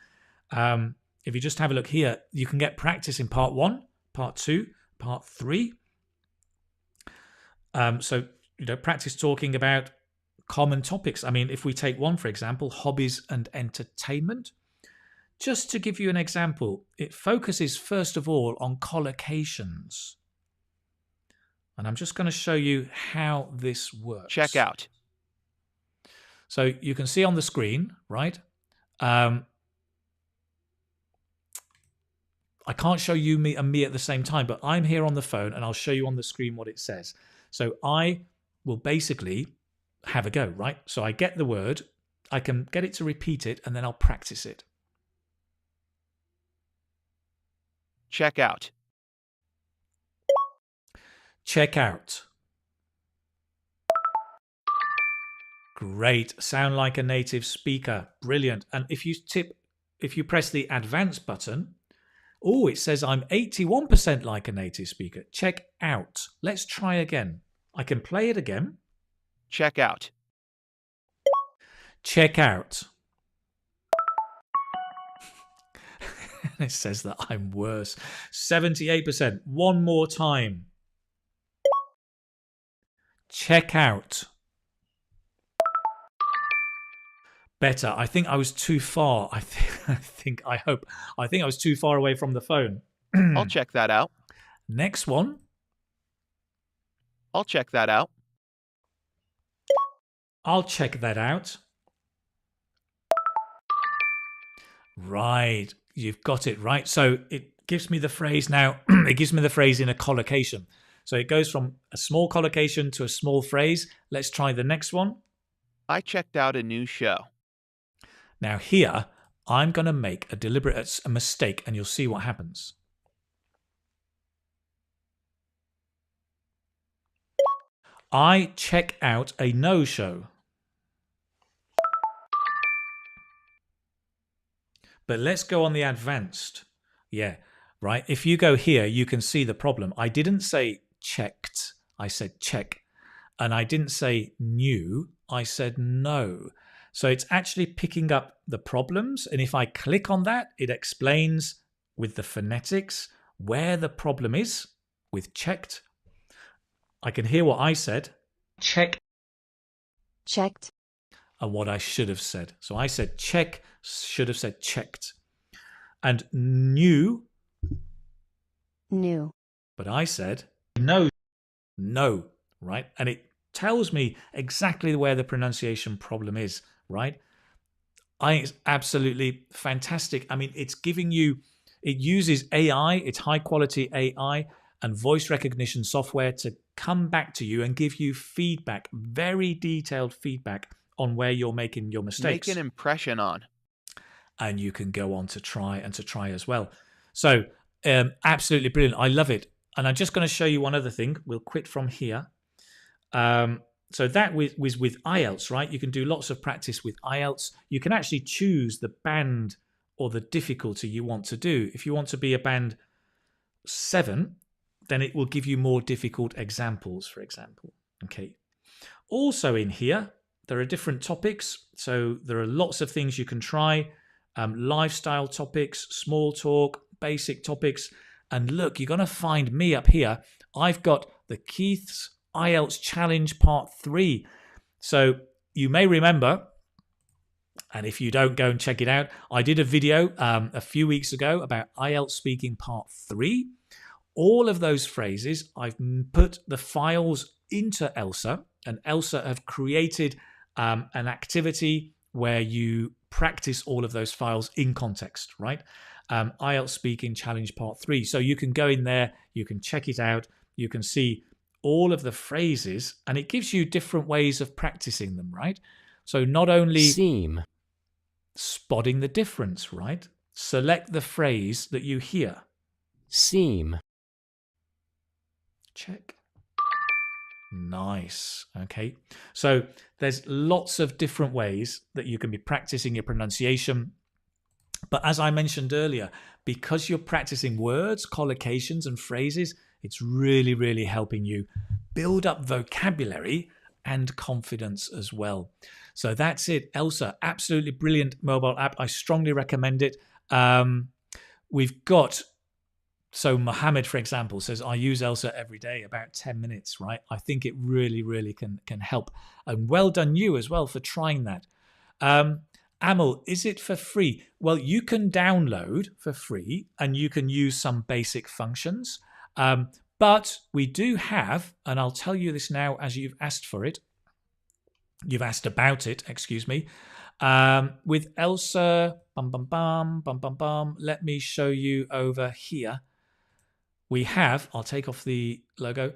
If you just have a look here, you can get practice in part 1, part 2, part 3. So, practice talking about common topics. I mean, if we take one, for example, hobbies and entertainment, just to give you an example, it focuses first of all on collocations. And I'm just going to show you how this works. Check out. So you can see on the screen, right? I can't show you me at the same time, but I'm here on the phone and I'll show you on the screen what it says. So I will basically have a go, right? So I get the word, I can get it to repeat it, and then I'll practice it. Check out. Check out. Great. Sound like a native speaker. Brilliant. And if you press the advanced button, oh, it says I'm 81% like a native speaker. Check out. Let's try again. I can play it again. Check out. Check out. It says that I'm worse. 78%. One more time. Check out. Better. I think I was too far. I think I was too far away from the phone. I'll check that out. Next one. I'll check that out. I'll check that out. Right. You've got it right. So it gives me the phrase now. It gives me the phrase in a collocation. So it goes from a small collocation to a small phrase. Let's try the next one. I checked out a new show. Now here, I'm going to make a deliberate mistake and you'll see what happens. I check out a no-show. But let's go on the advanced. Yeah, right. If you go here, you can see the problem. I didn't say checked. I said check. And I didn't say new. I said no. So it's actually picking up the problems. And if I click on that, it explains with the phonetics where the problem is with checked. I can hear what I said. Check. checked, And what I should have said. So I said check, should have said checked. And new, new, but I said no, no, right? And it tells me exactly where the pronunciation problem is, right? I think it's absolutely fantastic. I mean, it's giving you, it uses AI, it's high quality AI and voice recognition software to come back to you and give you feedback, very detailed feedback on where you're making your mistakes. Make an impression on. And you can go on to try as well. So absolutely brilliant. I love it. And I'm just going to show you one other thing. We'll quit from here. So that was with IELTS, right? You can do lots of practice with IELTS. You can actually choose the band or the difficulty you want to do. If you want to be a band 7, then it will give you more difficult examples, for example. Okay. Also in here, there are different topics. So there are lots of things you can try. Lifestyle topics, small talk, basic topics. And look, you're going to find me up here. I've got the Keith's IELTS Challenge Part 3. So you may remember, and if you don't, go and check it out. I did a video a few weeks ago about IELTS Speaking Part 3. All of those phrases, I've put the files into ELSA, and ELSA have created an activity where you practice all of those files in context, right? IELTS Speaking Challenge Part 3. So you can go in there, you can check it out, you can see all of the phrases, and it gives you different ways of practicing them, right? So not only seam, spotting the difference, right? Select the phrase that you hear. seam, Check. Nice. Okay. So there's lots of different ways that you can be practicing your pronunciation. But as I mentioned earlier, because you're practicing words, collocations, and phrases, it's really, really helping you build up vocabulary and confidence as well. So that's it. ELSA, absolutely brilliant mobile app. I strongly recommend it. We've got, so Mohammed, for example, says, I use ELSA every day, about 10 minutes, right? I think it really, really can help. And well done you as well for trying that. Amal, is it for free? Well, you can download for free and you can use some basic functions. But we do have, and I'll tell you this now as you've asked for it, you've asked about it, excuse me, with ELSA, let me show you over here. We have, I'll take off the logo,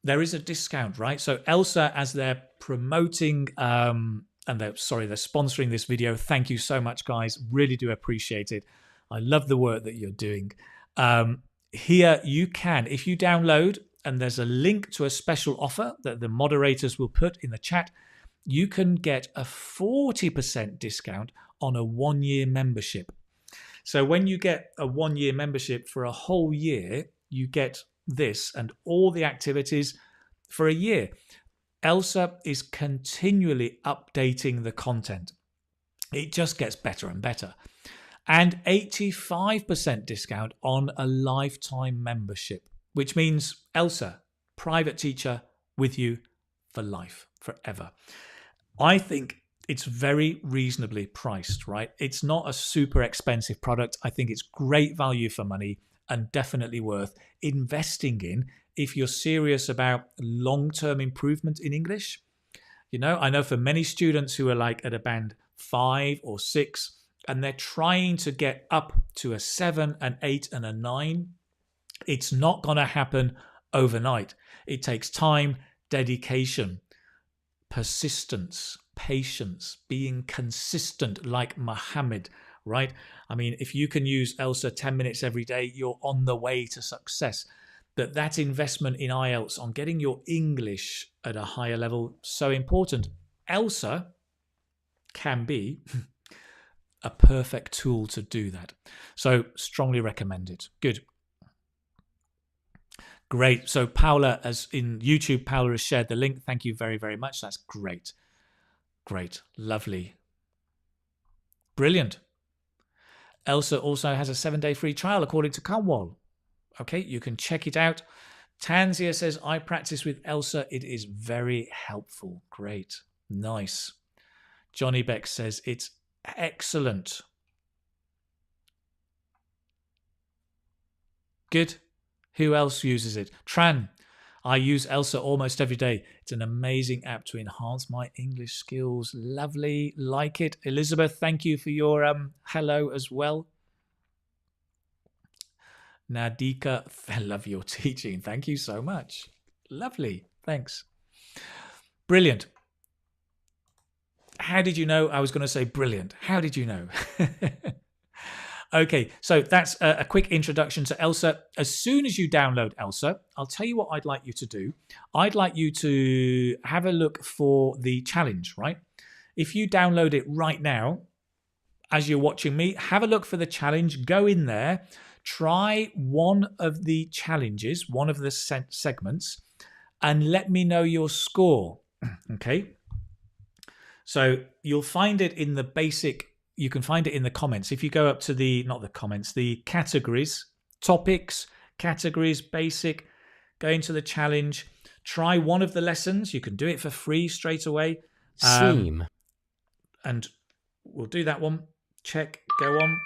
there is a discount, right? So ELSA, as they're promoting, and they're sponsoring this video. Thank you so much, guys. Really do appreciate it. I love the work that you're doing. Here you can, if you download, and there's a link to a special offer that the moderators will put in the chat, you can get a 40% discount on a 1-year membership. So when you get a 1-year membership for a whole year, you get this and all the activities for a year. ELSA is continually updating the content. It just gets better and better. And 85% discount on a lifetime membership, which means ELSA, private teacher with you for life, forever. I think it's very reasonably priced, right? It's not a super expensive product. I think it's great value for money and definitely worth investing in if you're serious about long-term improvement in English. You know, I know for many students who are like at a band 5 or 6, and they're trying to get up to a 7, an 8, and a 9, it's not going to happen overnight. It takes time, dedication, persistence, patience, being consistent like Mohammed, right? I mean, if you can use ELSA 10 minutes every day, you're on the way to success. But that investment in IELTS on getting your English at a higher level, so important. ELSA can be a perfect tool to do that. So strongly recommend it. Good. Great. So Paula, as in YouTube, Paula has shared the link. Thank you very, very much. That's great. Great. Lovely. Brilliant. ELSA also has a 7-day free trial according to Cornwall. Okay, you can check it out. Tanzia says, I practice with Elsa. It is very helpful. Great. Nice. Johnny Beck says, it's excellent. Good. Who else uses it? Tran. I use Elsa almost every day. It's an amazing app to enhance my English skills. Lovely. Like it. Elizabeth, thank you for your hello as well. Nadika, I love your teaching. Thank you so much. Lovely. Thanks. Brilliant. How did you know I was going to say brilliant? How did you know? Okay, so that's a quick introduction to Elsa. As soon as you download Elsa, I'll tell you what I'd like you to do. I'd like you to have a look for the challenge, right? If you download it right now, as you're watching me, have a look for the challenge. Go in there, try one of the challenges, one of the segments, and let me know your score, okay? So you'll find it in the basic, you can find it in the comments. If you go up to the, not the comments, the categories, topics, categories, basic, go into the challenge, try one of the lessons. You can do it for free straight away. Seam. And we'll do that one. Check, go on.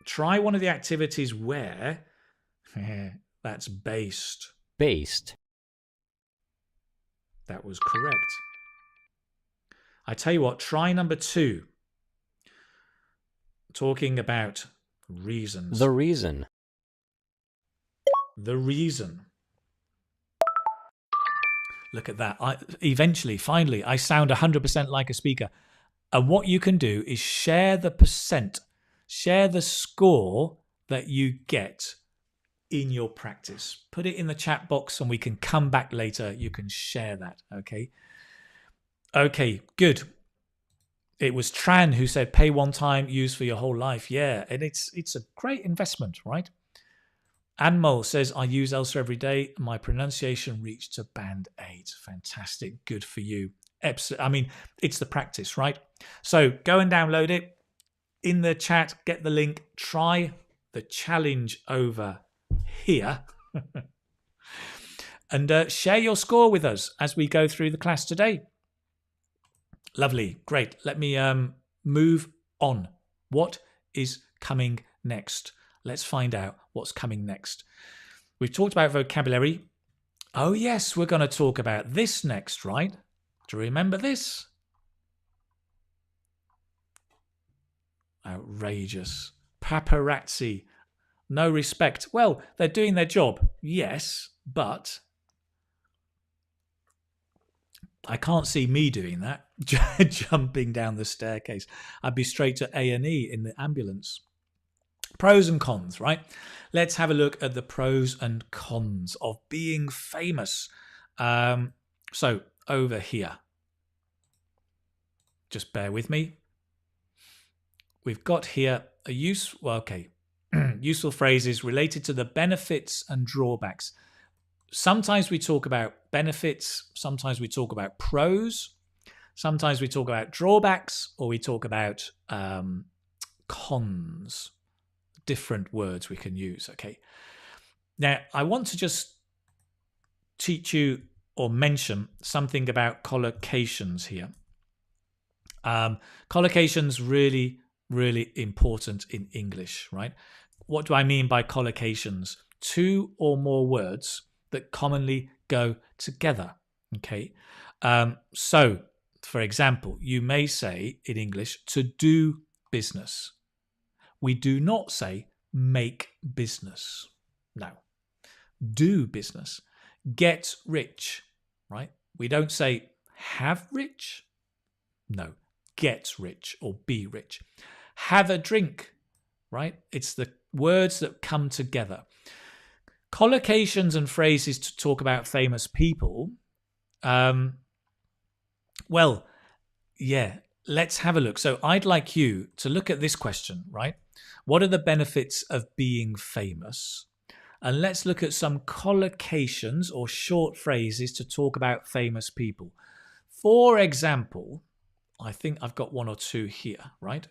Try one of the activities where that's based. Based. That was correct. I tell you what, try number 2. Talking about reasons. The reason. The reason. Look at that. Eventually, finally, I sound 100% like a speaker. And what you can do is share the percent, share the score that you get in your practice. Put it in the chat box and we can come back later. You can share that, okay? Okay, good. It was Tran who said, pay one time, use for your whole life. Yeah, and it's a great investment, right? Anmol says, I use Elsa every day. My pronunciation reached to band 8. Fantastic. Good for you. I mean, it's the practice, right? So go and download it. In the chat, get the link. Try the challenge over here. And share your score with us as we go through the class today. Lovely. Great. Let me move on. What is coming next? Let's find out what's coming next. We've talked about vocabulary. Oh, yes, we're going to talk about this next, right? Do you remember this? Outrageous. Paparazzi. No respect. Well, they're doing their job, yes, but I can't see me doing that, jumping down the staircase. I'd be straight to A&E in the ambulance. Pros and cons, right? Let's have a look at the pros and cons of being famous. So over here, just bear with me. We've got here a useful phrases related to the benefits and drawbacks. Sometimes we talk about benefits, sometimes we talk about pros, sometimes we talk about drawbacks, or we talk about cons. Different words we can use, okay? Now, I want to just teach you or mention something about collocations here. Collocations really, really important in English, right? What do I mean by collocations? 2 or more words that commonly go together, okay? So, for example, you may say in English, to do business. We do not say make business. No. Do business. Get rich, right? We don't say have rich. No. Get rich or be rich. Have a drink, right? It's the words that come together. Collocations and phrases to talk about famous people. Well, yeah, let's have a look. So I'd like you to look at this question, right? What are the benefits of being famous? And let's look at some collocations or short phrases to talk about famous people. For example, I think I've got 1 or 2 here, right?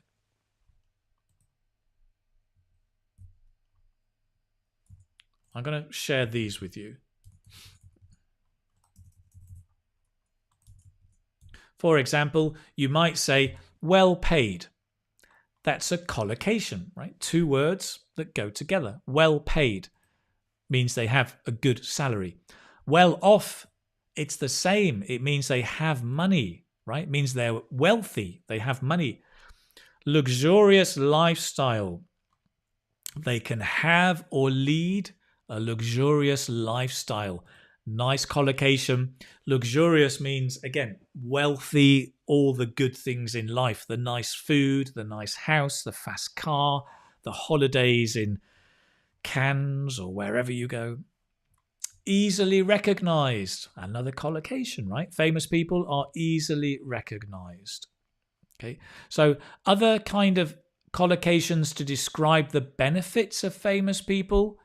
I'm going to share these with you. For example, you might say well paid. That's a collocation, right? Two words that go together. Well paid means they have a good salary. Well off, it's the same. It means they have money, right? It means they're wealthy. They have money. Luxurious lifestyle. They can have or lead a luxurious lifestyle. Nice collocation. Luxurious means, again, wealthy, all the good things in life. The nice food, the nice house, the fast car, the holidays in Cannes or wherever you go. Easily recognized. Another collocation, right? Famous people are easily recognized. Okay. So other kind of collocations to describe the benefits of famous people.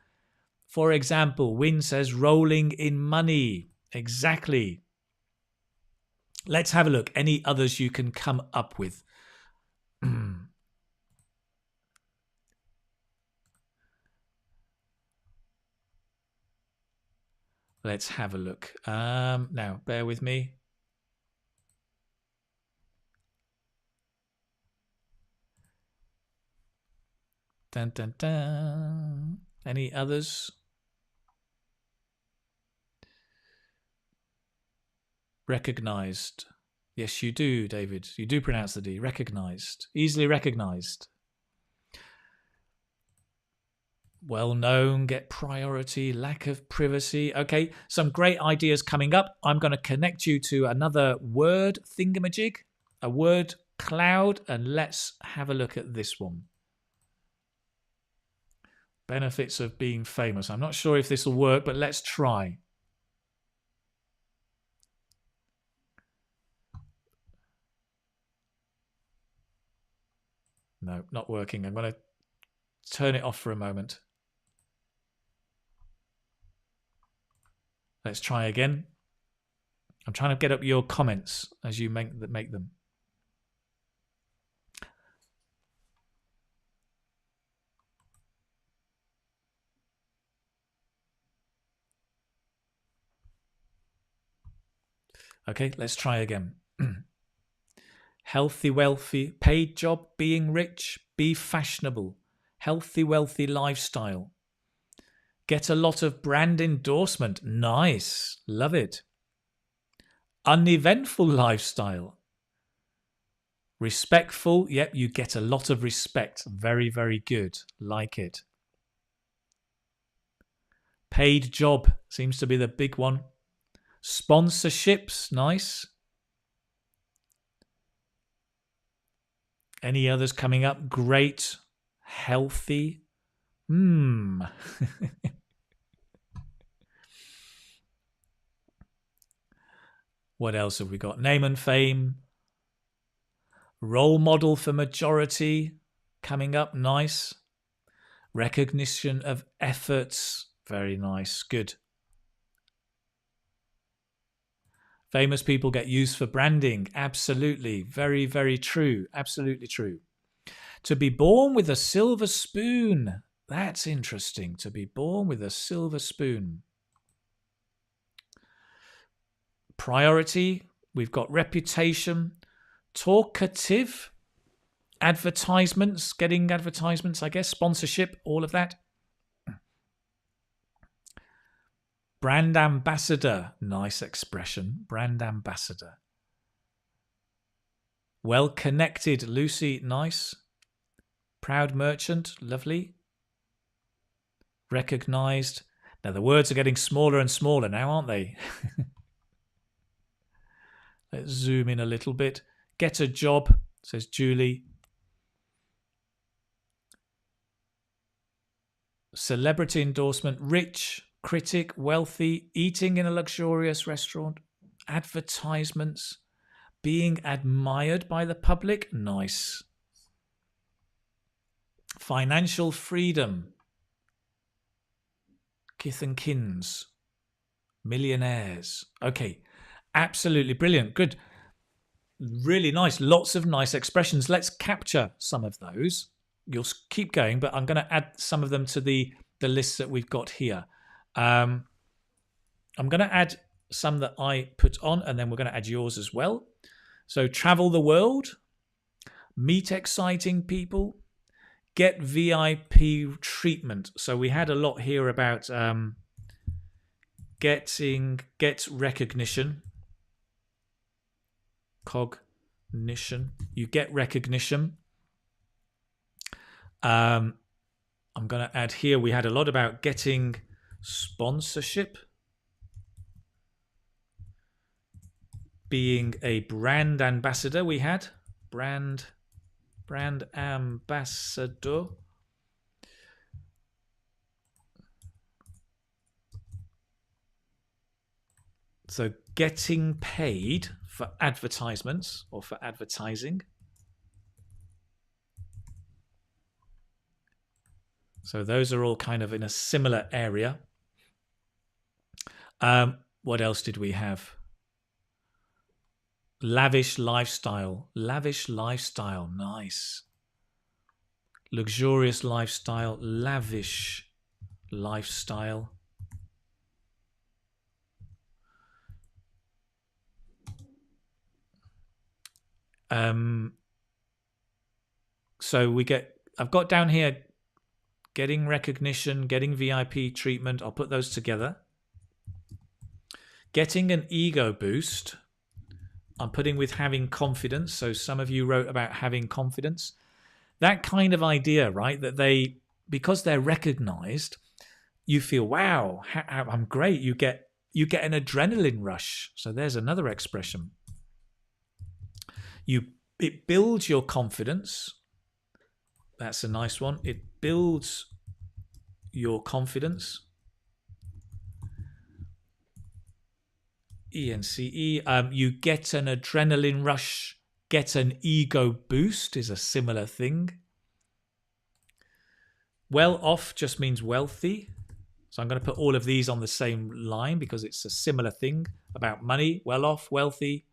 For example, Win says rolling in money. Exactly. Let's have a look. Any others you can come up with? Let's have a look. Now, bear with me. Dun, dun, dun. Any others? Recognized. Yes, you do, David. You do pronounce the D. Recognized. Easily recognized. Well known, get priority, lack of privacy. Okay, some great ideas coming up. I'm going to connect you to another word thingamajig, a word cloud, and let's have a look at this one. Benefits of being famous. I'm not sure if this will work, but let's try. No, not working. I'm going to turn it off for a moment. Let's try again. I'm trying to get up your comments as you make them. Okay, let's try again. Healthy, wealthy, paid job, being rich, be fashionable, healthy, wealthy lifestyle. Get a lot of brand endorsement. Nice. Love it. Uneventful lifestyle. Respectful. Yep, you get a lot of respect. Very, very good. Like it. Paid job seems to be the big one. Sponsorships. Nice. Any others coming up? Great. Healthy. What else have we got? Name and fame. Role model for majority coming up. Nice. Recognition of efforts. Very nice. Good. Famous people get used for branding. Absolutely. Very, very true. Absolutely true. To be born with a silver spoon. That's interesting. To be born with a silver spoon. Priority. We've got reputation. Talkative. Advertisements. Getting advertisements, I guess. Sponsorship. All of that. Brand ambassador. Nice expression. Brand ambassador. Well connected. Lucy. Nice. Proud merchant. Lovely. Recognized. Now the words are getting smaller and smaller now, aren't they? Let's zoom in a little bit. Get a job, says Julie. Celebrity endorsement. Rich. Critic. Wealthy. Eating in a luxurious restaurant. Advertisements. Being admired by the public. Nice. Financial freedom. Kith and kins. Millionaires. Okay. Absolutely brilliant. Good. Really nice. Lots of nice expressions. Let's capture some of those. You'll keep going, but I'm going to add some of them to the list that we've got here. I'm going to add some that I put on, and then we're going to add yours as well. So travel the world, meet exciting people, get VIP treatment. So we had a lot here about get recognition, cognition. You get recognition. I'm going to add here, we had a lot about getting sponsorship, being a brand ambassador. We had brand ambassador. So getting paid for advertisements or for advertising. So those are all kind of in a similar area. What else did we have? Lavish lifestyle. Lavish lifestyle. Nice. Luxurious lifestyle. Lavish lifestyle. So I've got down here getting recognition, getting VIP treatment. I'll put those together. Getting an ego boost. I'm putting with having confidence. So some of you wrote about having confidence. That kind of idea, right? That because they're recognized, you feel, wow, I'm great. You get an adrenaline rush. So there's another expression. It builds your confidence. That's a nice one. It builds your confidence. ENCE. You get an adrenaline rush. Get an ego boost is a similar thing. Well off just means wealthy. So I'm going to put all of these on the same line because it's a similar thing about money. Well off, wealthy.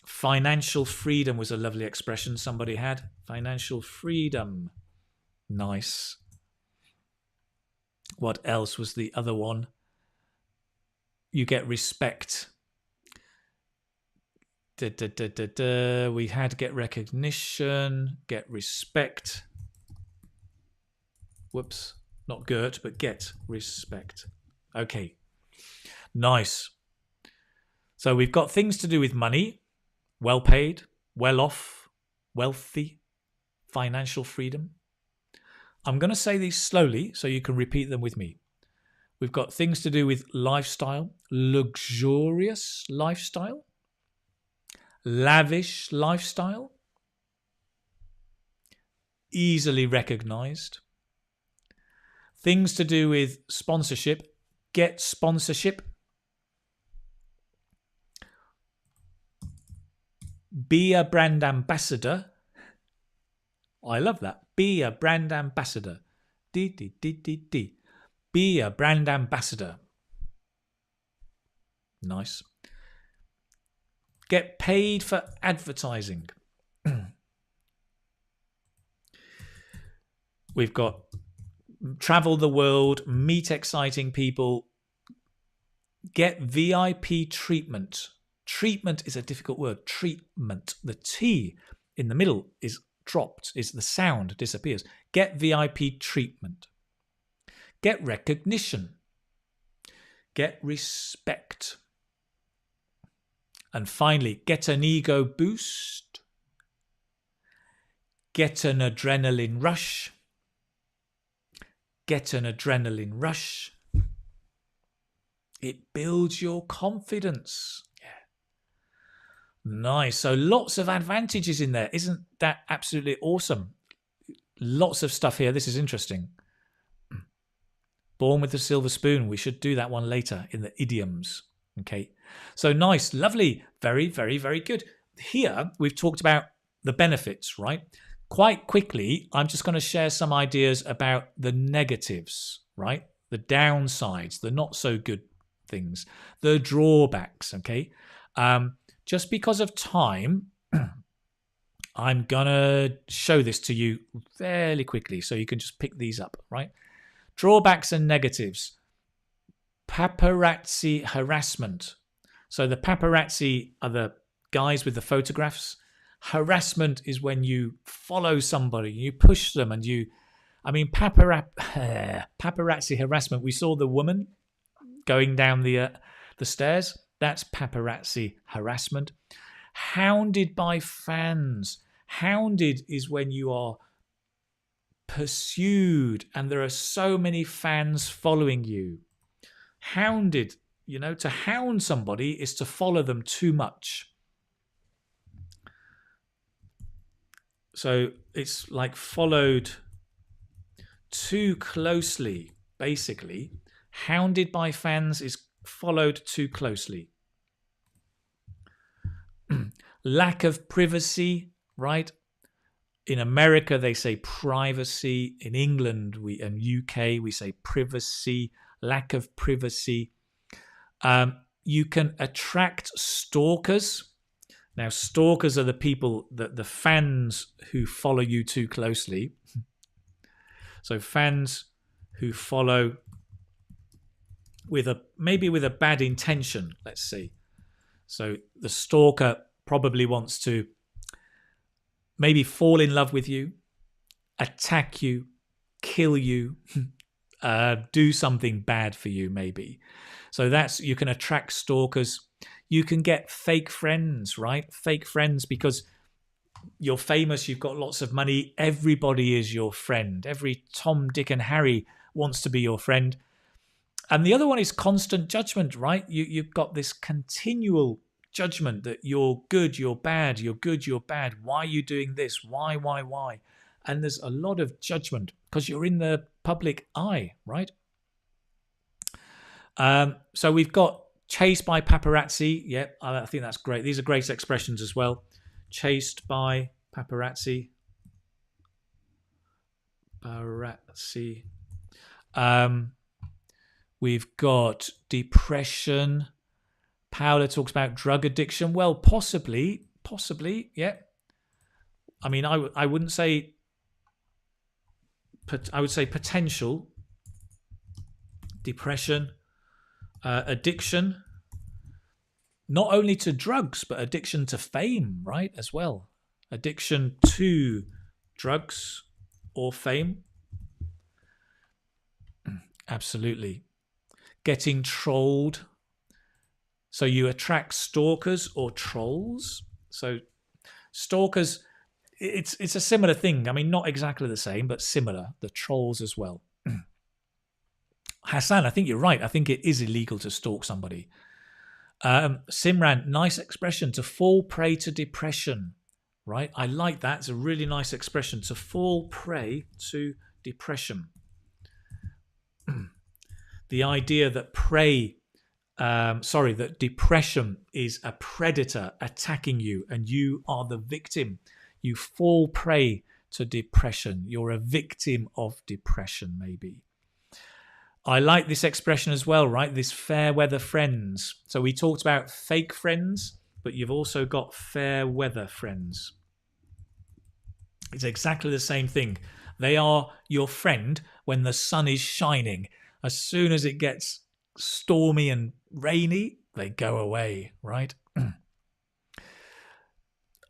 Financial freedom was a lovely expression somebody had. Financial freedom. Nice. What else was the other one? You get respect. We had get recognition, get respect. Whoops, not Gert, but get respect. Okay, nice. So we've got things to do with money, well paid, well off, wealthy, financial freedom. I'm going to say these slowly so you can repeat them with me. We've got things to do with lifestyle, luxurious lifestyle, lavish lifestyle, easily recognized. Things to do with sponsorship, get sponsorship. Be a brand ambassador. I love that. Be a brand ambassador. D. Be a brand ambassador. Nice. Get paid for advertising. We've got travel the world, meet exciting people, get VIP treatment. Treatment is a difficult word. Treatment. The T in the middle is dropped. The sound disappears. Get VIP treatment. Get recognition. Get respect. And finally, get an ego boost. Get an adrenaline rush. Get an adrenaline rush. It builds your confidence. Yeah. Nice. So lots of advantages in there. Isn't that absolutely awesome? Lots of stuff here. This is interesting. Born with the silver spoon. We should do that one later in the idioms. Okay. So nice, lovely, very, very, very good. Here we've talked about the benefits, right? Quite quickly, I'm just going to share some ideas about the negatives, right? The downsides, the not so good things, the drawbacks, okay? Just because of time, I'm going to show this to you fairly quickly so you can just pick these up, right? Drawbacks and negatives. Paparazzi harassment. So the paparazzi are the guys with the photographs. Harassment is when you follow somebody, you push them, and paparazzi harassment. We saw the woman going down the stairs. That's paparazzi harassment. Hounded by fans. Hounded is when you are pursued and there are so many fans following you. Hounded, to hound somebody is to follow them too much. So it's like followed too closely, basically. Hounded by fans is followed too closely. Lack of privacy, right? In America, they say privacy. In England and UK, we say privacy. Lack of privacy. You can attract stalkers. Now, stalkers are the people, the fans who follow you too closely. So fans who follow maybe with a bad intention, let's see. So the stalker probably wants to maybe fall in love with you, attack you, kill you, do something bad for you maybe. So you can attract stalkers. You can get fake friends, right? Fake friends because you're famous, you've got lots of money. Everybody is your friend. Every Tom, Dick and Harry wants to be your friend. And the other one is constant judgment, right? You've got this continual judgment that you're good, you're bad, you're good, you're bad. Why are you doing this? Why? And there's a lot of judgment because you're in the public eye, right? So we've got chased by paparazzi. Yep, I think that's great. These are great expressions as well. Chased by paparazzi. We've got depression. Paola talks about drug addiction. Well, possibly, yeah. I mean, I wouldn't say, I would say potential depression, addiction, not only to drugs, but addiction to fame, right, as well. Addiction to drugs or fame. Absolutely. Getting trolled. So you attract stalkers or trolls. So stalkers, it's a similar thing. I mean, not exactly the same, but similar. The trolls as well. Hassan, I think you're right. I think it is illegal to stalk somebody. Simran, nice expression, to fall prey to depression. Right? I like that. It's a really nice expression, to fall prey to depression. The idea that that depression is a predator attacking you and you are the victim. You fall prey to depression. You're a victim of depression, maybe. I like this expression as well, right? This fair weather friends. So we talked about fake friends, but you've also got fair weather friends. It's exactly the same thing. They are your friend when the sun is shining. As soon as it gets stormy and rainy, they go away, right?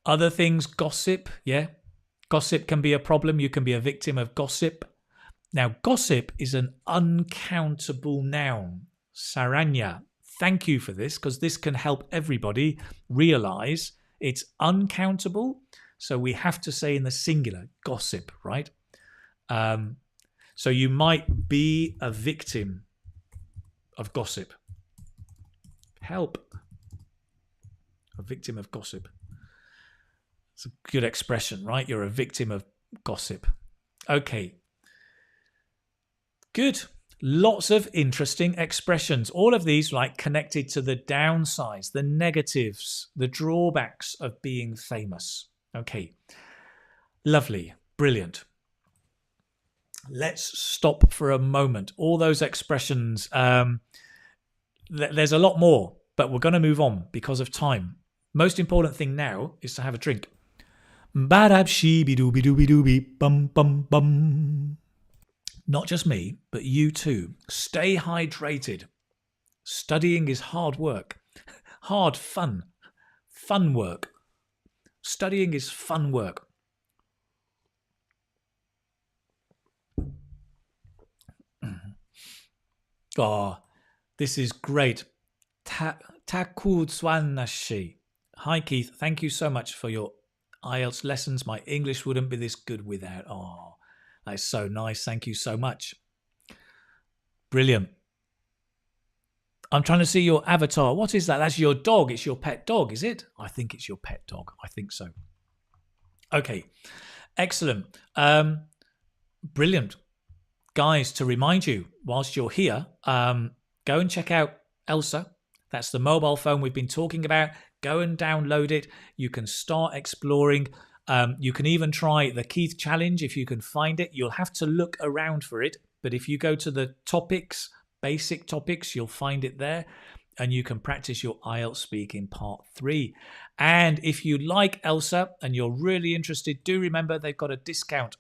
Other things, gossip, yeah. Gossip can be a problem. You can be a victim of gossip. Now, gossip is an uncountable noun. Saranya, thank you for this, because this can help everybody realize it's uncountable. So we have to say in the singular, gossip, right? So you might be a victim of gossip. Help. A victim of gossip. It's a good expression, right? You're a victim of gossip. Okay. Good. Lots of interesting expressions. All of these connected to the downsides, the negatives, the drawbacks of being famous. Okay. Lovely. Brilliant. Let's stop for a moment. All those expressions, there's a lot more, but we're going to move on because of time. Most important thing now is to have a drink. Ba-dab-shee-be-doo-be-doo-be-doo-be, bum-bum-bum. Not just me, but you too. Stay hydrated. Studying is hard work, hard fun, fun work. Studying is fun work. Oh, this is great. Takudzwanashi. Hi, Keith. Thank you so much for your IELTS lessons. My English wouldn't be this good without. Oh, that's so nice. Thank you so much. Brilliant. I'm trying to see your avatar. What is that? That's your dog. It's your pet dog, is it? I think it's your pet dog. I think so. Okay. Excellent. Brilliant. Guys, to remind you, whilst you're here, go and check out Elsa. That's the mobile phone we've been talking about. Go and download it. You can start exploring. You can even try the Keith Challenge if you can find it. You'll have to look around for it. But if you go to the topics, basic topics, you'll find it there. And you can practice your IELTS speaking part 3. And if you like Elsa and you're really interested, do remember they've got a discount.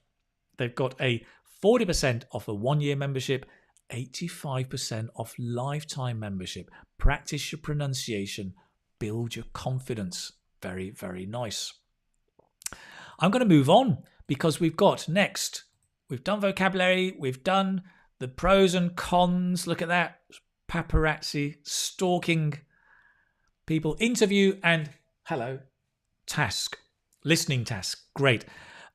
They've got a 40% off a 1-year membership, 85% off lifetime membership. Practice your pronunciation, build your confidence. Very, very nice. I'm going to move on because we've got next. We've done vocabulary. We've done the pros and cons. Look at that. Paparazzi, stalking people, interview, and hello, task, listening task. Great.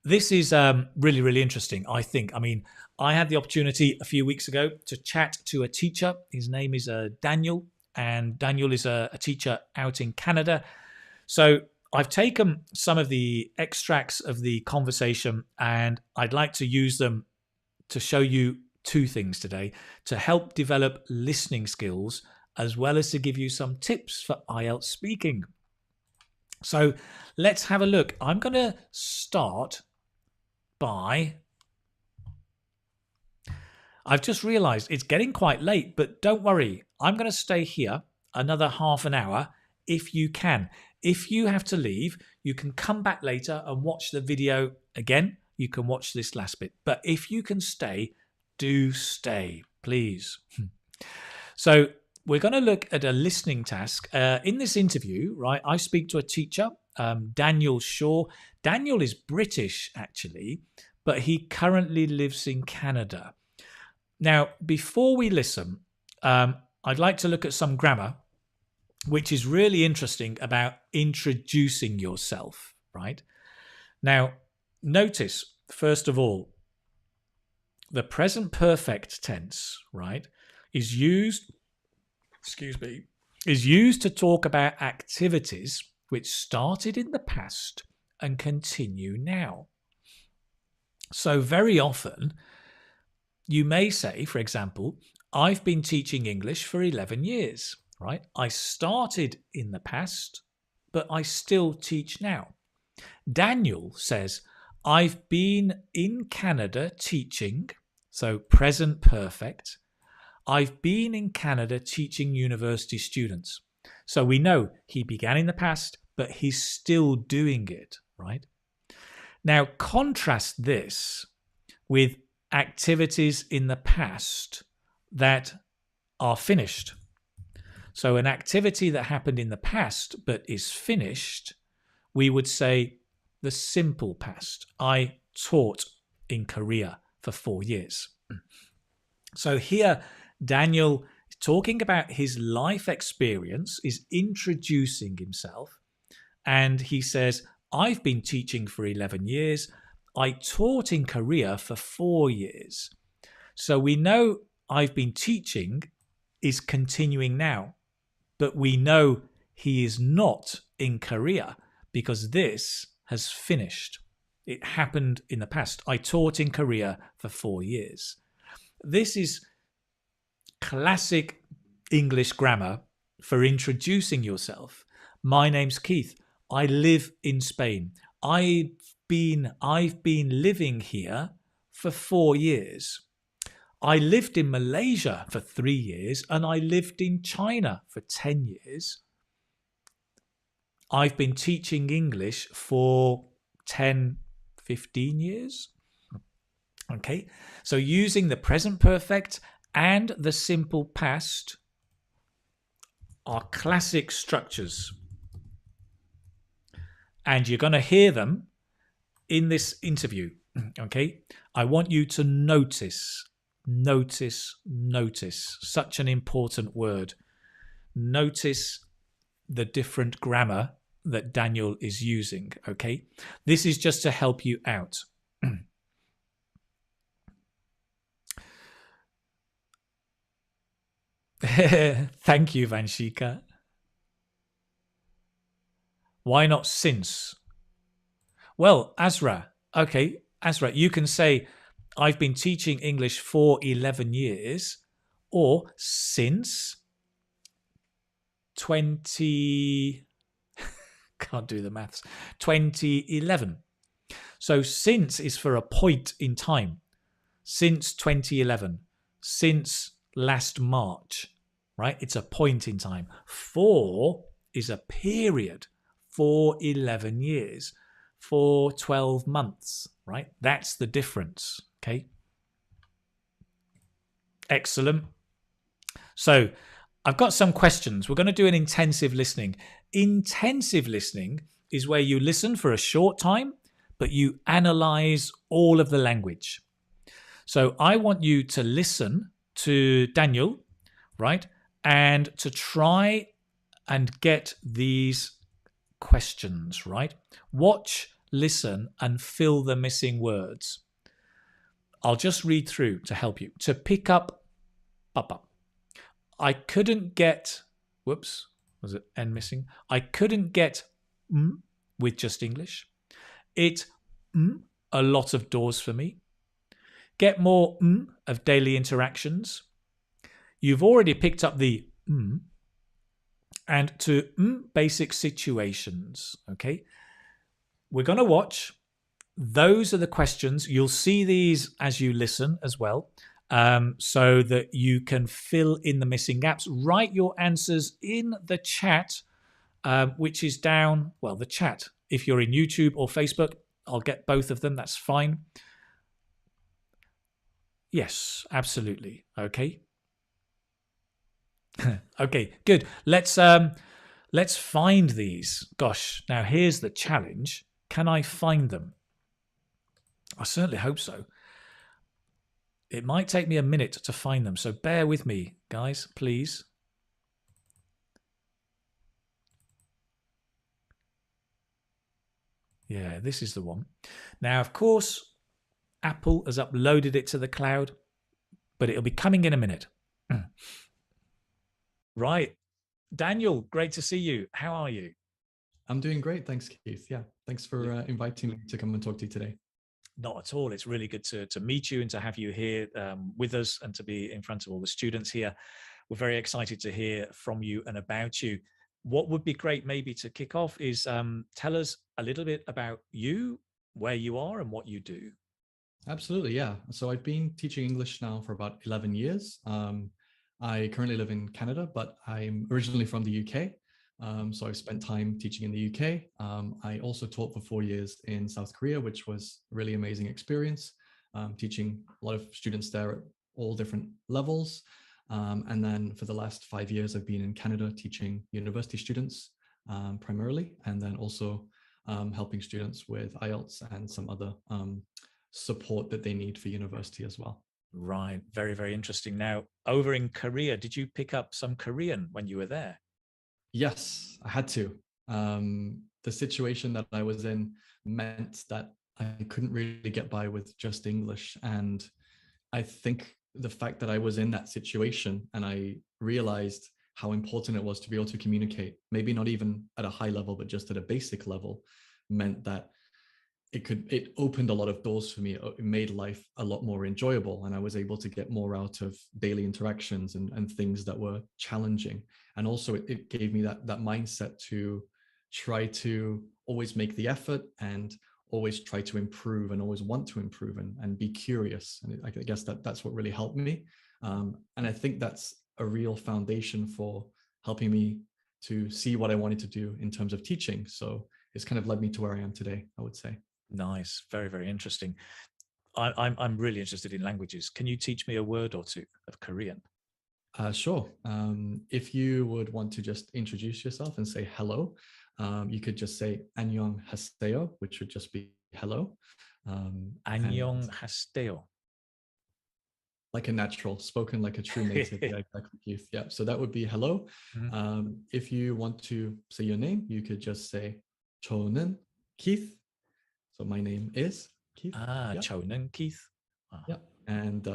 This is really, really interesting, I think. I mean, I had the opportunity a few weeks ago to chat to a teacher. His name is Daniel, and Daniel is a teacher out in Canada. So I've taken some of the extracts of the conversation, and I'd like to use them to show you 2 things today to help develop listening skills, as well as to give you some tips for IELTS speaking. So let's have a look. I'm going to start by... I've just realized it's getting quite late, but don't worry. I'm going to stay here another half an hour if you can. If you have to leave, you can come back later and watch the video again. You can watch this last bit. But if you can stay, do stay, please. So we're going to look at a listening task. In this interview, right, I speak to a teacher, Daniel Shaw. Daniel is British, actually, but he currently lives in Canada. Now, before we listen, I'd like to look at some grammar, which is really interesting about introducing yourself, right? Now, notice, first of all, the present perfect tense, right, is used to talk about activities which started in the past and continue now. So very often, you may say, for example, I've been teaching English for 11 years, right? I started in the past, but I still teach now. Daniel says, I've been in Canada teaching, so present perfect. I've been in Canada teaching university students. So we know he began in the past, but he's still doing it, right? Now, contrast this with activities in the past that are finished. So an activity that happened in the past but is finished, we would say the simple past. I taught in Korea for 4 years. So here, Daniel is talking about his life experience, is introducing himself, and he says, I've been teaching for 11 years. I taught in Korea for 4 years. So we know I've been teaching is continuing now, but we know he is not in Korea because this has finished. It happened in the past. I taught in Korea for 4 years. This is classic English grammar for introducing yourself. My name's Keith. I live in Spain. I've been living here for 4 years. I lived in Malaysia for 3 years and I lived in China for 10 years. I've been teaching English for 10, 15 years. Okay, so using the present perfect and the simple past are classic structures. and you're going to hear them in this interview. Okay, I want you to notice, notice. Such an important word. Notice the different grammar that Daniel is using. Okay, this is just to help you out. Thank you, Vanshika. Why not since? Well, Azra, okay, Azra, you can say, I've been teaching English for 11 years, or since 2011. So since is for a point in time. Since 2011, since last March, right? It's a point in time. For is a period, for 11 years, for 12 months, right? That's the difference, okay? Excellent. So I've got some questions. We're going to do an intensive listening. Intensive listening is where you listen for a short time, but you analyze all of the language. So I want you to listen to Daniel, right? And to try and get these questions, right? Watch, listen, and fill the missing words. I'll just read through to help you. To pick up, papa. I couldn't get, whoops, was it N missing? I couldn't get with just English. It a lot of doors for me. Get more of daily interactions. You've already picked up the and to basic situations. Okay. We're going to watch. Those are the questions. You'll see these as you listen as well, so that you can fill in the missing gaps. Write your answers in the chat, which is down, well, the chat. If you're in YouTube or Facebook, I'll get both of them. That's fine. Yes, absolutely. Okay. Okay, good. Let's find these. Gosh, now here's the challenge. Can I find them? I certainly hope so. It might take me a minute to find them, so bear with me, guys, please. Yeah, this is the one. Now, of course, Apple has uploaded it to the cloud, but it'll be coming in a minute. Right. Daniel, great to see you. How are you? I'm doing great. Thanks, Keith. Yeah, thanks for inviting me to come and talk to you today. Not at all. It's really good to meet you and to have you here with us and to be in front of all the students here. We're very excited to hear from you and about you. What would be great maybe to kick off is tell us a little bit about you, where you are and what you do. Absolutely, yeah. So I've been teaching English now for about 11 years. I currently live in Canada, but I'm originally from the UK. So I've spent time teaching in the UK. I also taught for 4 years in South Korea, which was a really amazing experience, teaching a lot of students there at all different levels. And then for the last 5 years, I've been in Canada teaching university students primarily, and then also helping students with IELTS and some other support that they need for university as well. Right. Very, very interesting. Now, over in Korea, did you pick up some Korean when you were there? Yes, I had to. The situation that I was in meant that I couldn't really get by with just English. And I think the fact that I was in that situation and I realized how important it was to be able to communicate, maybe not even at a high level, but just at a basic level, meant that it opened a lot of doors for me. It made life a lot more enjoyable, and I was able to get more out of daily interactions and things that were challenging. And also it gave me that mindset to try to always make the effort and always try to improve and always want to improve and be curious. And I guess that's what really helped me. And I think that's a real foundation for helping me to see what I wanted to do in terms of teaching. So it's kind of led me to where I am today, I would say. Nice. Very, very interesting. I'm really interested in languages. Can you teach me a word or two of Korean? Sure. If you would want to just introduce yourself and say hello, You could just say 안녕 하세요, which would just be hello. And 안녕하세요. like a natural, spoken like a true native. Yeah, exactly, Keith. Yeah, so that would be hello. If you want to say your name, you could just say 저는 Keith. So my name is Keith. Ah, 저는 Keith. Yeah, and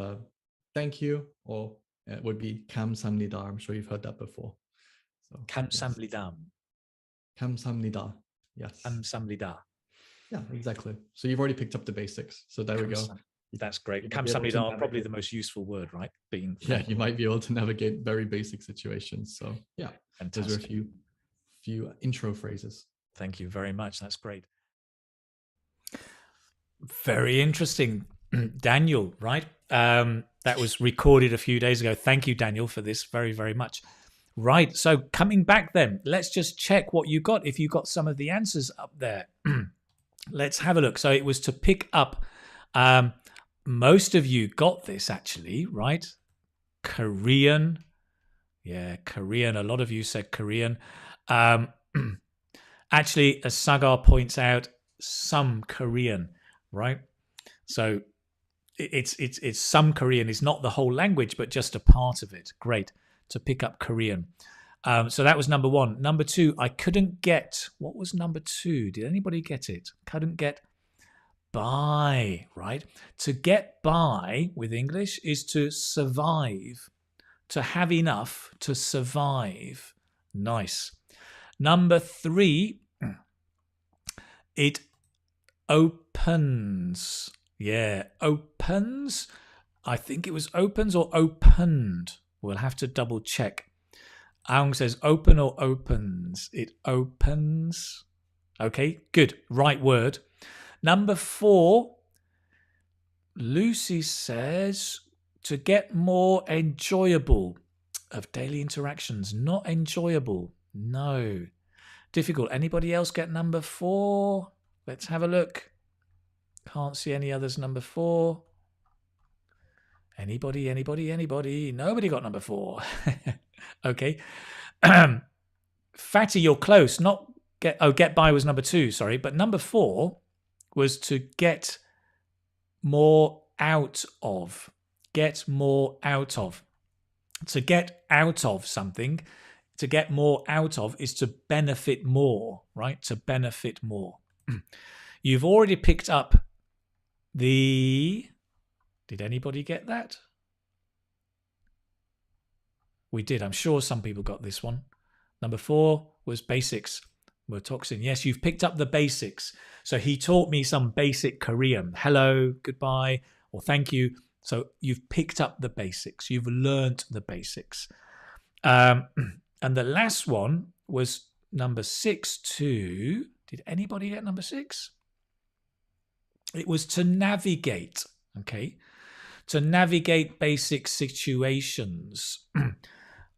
thank you, or it would be 감사합니다. I'm sure you've heard that before. So 감사합니다. 감사합니다. Yes. 감사합니다. Yeah, exactly. So you've already picked up the basics. So there we go. That's great. You might be able to 감사합니다, probably navigate. the most useful word, right? Being Yeah, you might be able to navigate very basic situations. So yeah, those are a few intro phrases. Thank you very much. That's great. Very interesting. Daniel, right? That was recorded a few days ago. Thank you, Daniel, for this very, very much. Right. So coming back then, let's just check what you got. If you got some of the answers up there, let's have a look. So it was to pick up. Most of you got this actually, right? Korean. Yeah, Korean. A lot of you said Korean. Actually, as Sagar points out, some Korean, right? So it's some Korean. It's not the whole language, but just a part of it. Great. To pick up Korean. So that was number one. Number two, I couldn't get, what was number two? Did anybody get it? Couldn't get by, right? To get by with English is to survive, to have enough to survive. Nice. Number three, it opens. Yeah, opens. I think it was opens or opened. We'll have to double check. Aung says open or opens. It opens. Okay, good. Right word. Number four, Lucy says to get more enjoyable of daily interactions. Not enjoyable. No. Difficult. Anybody else get number four? Let's have a look. Can't see any others. Number four. Anybody? Nobody got number four. Okay. Fatty, you're close. Not get by was number two, sorry. But number four was to get more out of. Get more out of. To get out of something, to get more out of is to benefit more, right? To benefit more. You've already picked up the... Did anybody get that? We did. I'm sure some people got this one. Number four was basics. Toxin. Yes, you've picked up the basics. So he taught me some basic Korean. Hello, goodbye, or thank you. So you've picked up the basics. You've learnt the basics. And the last one was number 6 too. Did anybody get number 6? It was to navigate. Okay. To navigate basic situations.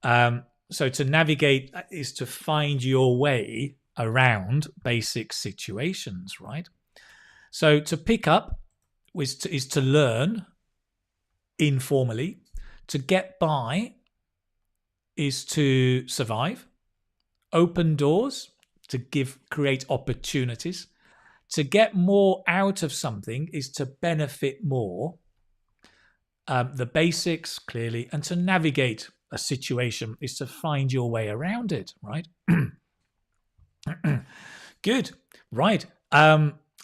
So to navigate is to find your way around basic situations, right? So to pick up is to learn informally. To get by is to survive. Open doors, to create opportunities. To get more out of something is to benefit more. The basics, clearly, and to navigate a situation is to find your way around it, right? Good. Right.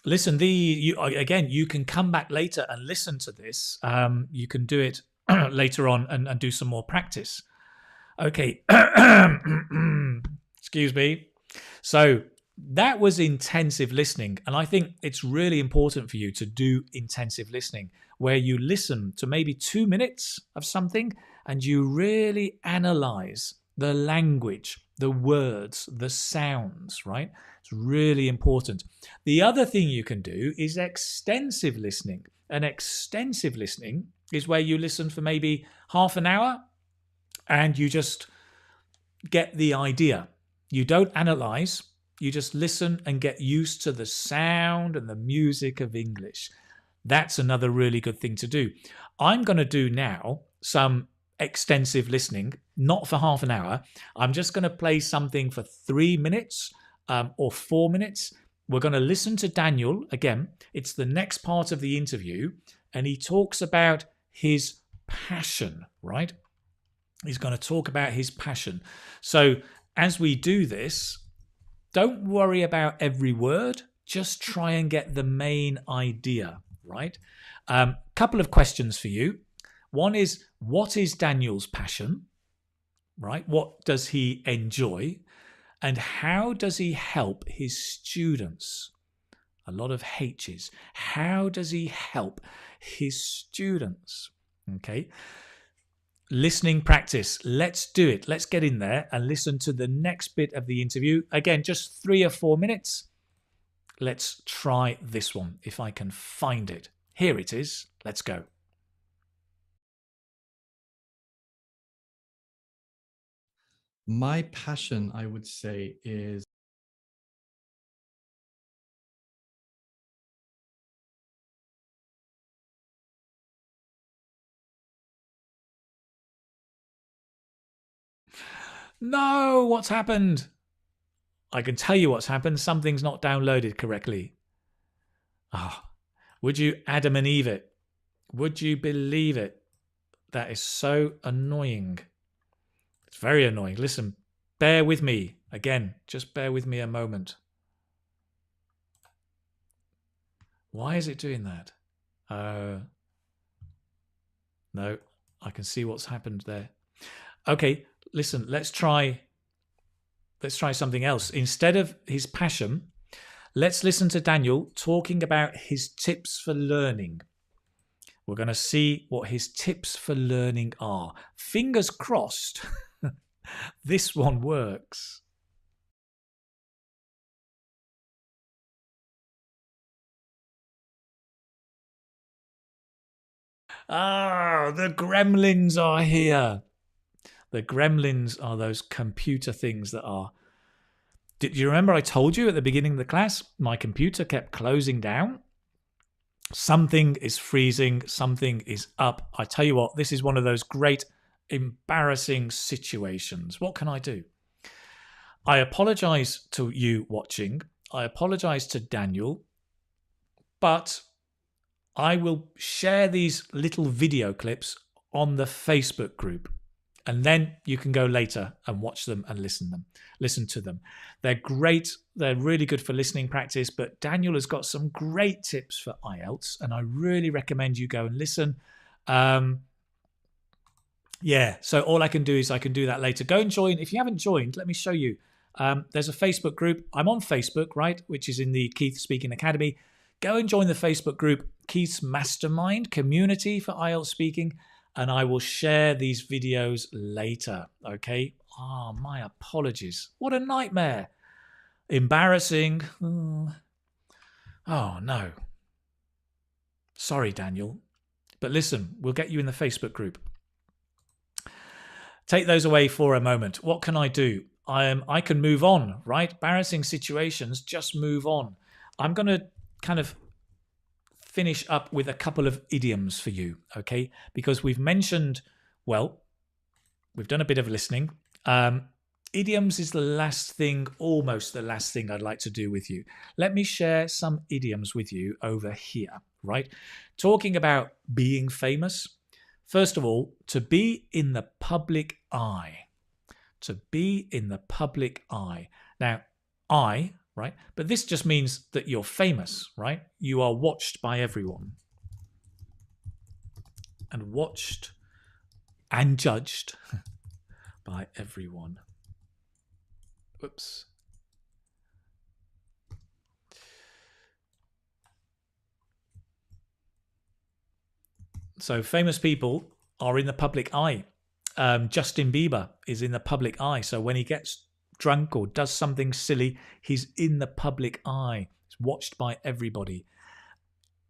Listen, you can come back later and listen to this. You can do it later on and do some more practice. Okay. Excuse me. So that was intensive listening. And I think it's really important for you to do intensive listening, where you listen to maybe 2 minutes of something and you really analyze the language, the words, the sounds, right? It's really important. The other thing you can do is extensive listening. And extensive listening is where you listen for maybe half an hour and you just get the idea. You don't analyze. You just listen and get used to the sound and the music of English. That's another really good thing to do. I'm going to do now some extensive listening, not for half an hour. I'm just going to play something for 3 minutes or 4 minutes. We're going to listen to Daniel again. It's the next part of the interview, and he talks about his passion, right? He's going to talk about his passion. So as we do this, don't worry about every word. Just try and get the main idea, right? Couple of questions for you. One is, what is Daniel's passion, right? What does he enjoy? And how does he help his students? A lot of H's. How does he help his students? Okay. Listening practice. Let's do it. Let's get in there and listen to the next bit of the interview. Again, just 3 or 4 minutes. Let's try this one, if I can find it. Here it is. Let's go. My passion, I would say, is No, what's happened? I can tell you what's happened. Something's not downloaded correctly. Would you Adam and Eve it? Would you believe it? That is so annoying. It's very annoying. Listen, bear with me. Again, just bear with me a moment. Why is it doing that? No, I can see what's happened there. Okay, listen, let's try something else. Instead of his passion, let's listen to Daniel talking about his tips for learning. We're going to see what his tips for learning are. Fingers crossed, this one works. The gremlins are here. The gremlins are those computer things that are... Did you remember I told you at the beginning of the class, my computer kept closing down? Something is freezing, something is up. I tell you what, this is one of those great embarrassing situations. What can I do? I apologize to you watching. I apologize to Daniel, but I will share these little video clips on the Facebook group. And then you can go later and watch them and listen to them. They're great. They're really good for listening practice. But Daniel has got some great tips for IELTS, and I really recommend you go and listen. So all I can do is I can do that later. Go and join. If you haven't joined, let me show you. There's a Facebook group. I'm on Facebook, right, which is in the Keith Speaking Academy. Go and join the Facebook group, Keith's Mastermind Community for IELTS Speaking. And I will share these videos later, okay? My apologies. What a nightmare. Embarrassing. Oh, no. Sorry, Daniel. But listen, we'll get you in the Facebook group. Take those away for a moment. What can I do? I can move on, right? Embarrassing situations, just move on. I'm going to kind of finish up with a couple of idioms for you, okay? Because we've mentioned, well, we've done a bit of listening. Idioms is the last thing, almost the last thing I'd like to do with you. Let me share some idioms with you over here, right? Talking about being famous. First of all, to be in the public eye. To be in the public eye. Now, right? But this just means that you're famous, right? You are watched by everyone. And watched and judged by everyone. Whoops. So famous people are in the public eye. Justin Bieber is in the public eye. So when he gets drunk or does something silly, he's in the public eye. It's watched by everybody.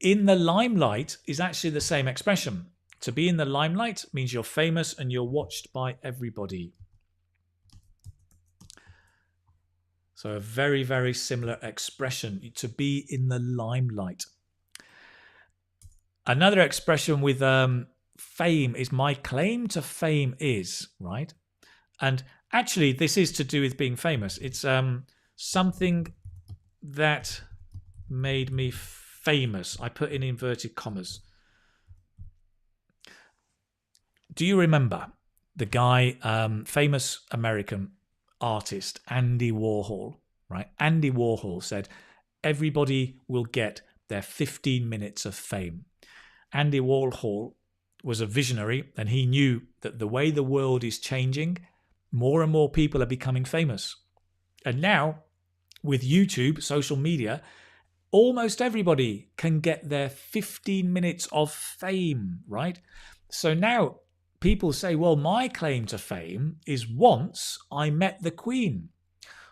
In the limelight is actually the same expression. To be in the limelight means you're famous and you're watched by everybody. So a very, very similar expression, to be in the limelight. Another expression with fame is my claim to fame is, right? And actually, this is to do with being famous. It's Something that made me famous. I put in inverted commas. Do you remember the guy, famous American artist, Andy Warhol, right? Andy Warhol said, everybody will get their 15 minutes of fame. Andy Warhol was a visionary, and he knew that the way the world is changing, more and more people are becoming famous. And now, with YouTube, social media, almost everybody can get their 15 minutes of fame, right? So now people say, well, my claim to fame is once I met the Queen,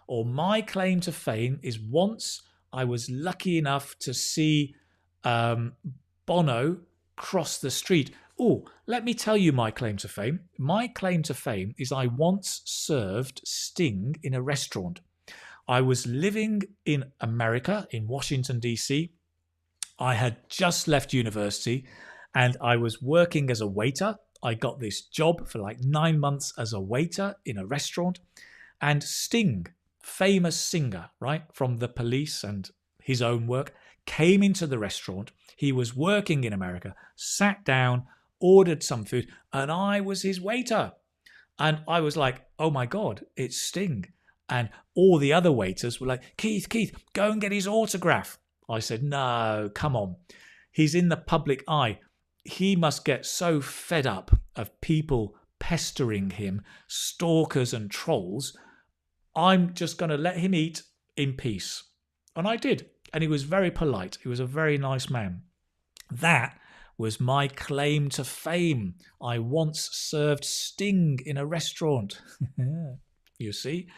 or my claim to fame is once I was lucky enough to see Bono cross the street. Oh, let me tell you my claim to fame. My claim to fame is I once served Sting in a restaurant. I was living in America, in Washington, D.C. I had just left university and I was working as a waiter. I got this job for like 9 months as a waiter in a restaurant. And Sting, famous singer, right, from The Police and his own work, came into the restaurant. He was working in America, sat down, ordered some food, and I was his waiter. And I was like, oh my God, it's Sting. And all the other waiters were like, Keith, go and get his autograph. I said, no, come on. He's in the public eye. He must get so fed up of people pestering him, stalkers and trolls. I'm just going to let him eat in peace. And I did. And he was very polite. He was a very nice man. That was my claim to fame. I once served Sting in a restaurant. You see?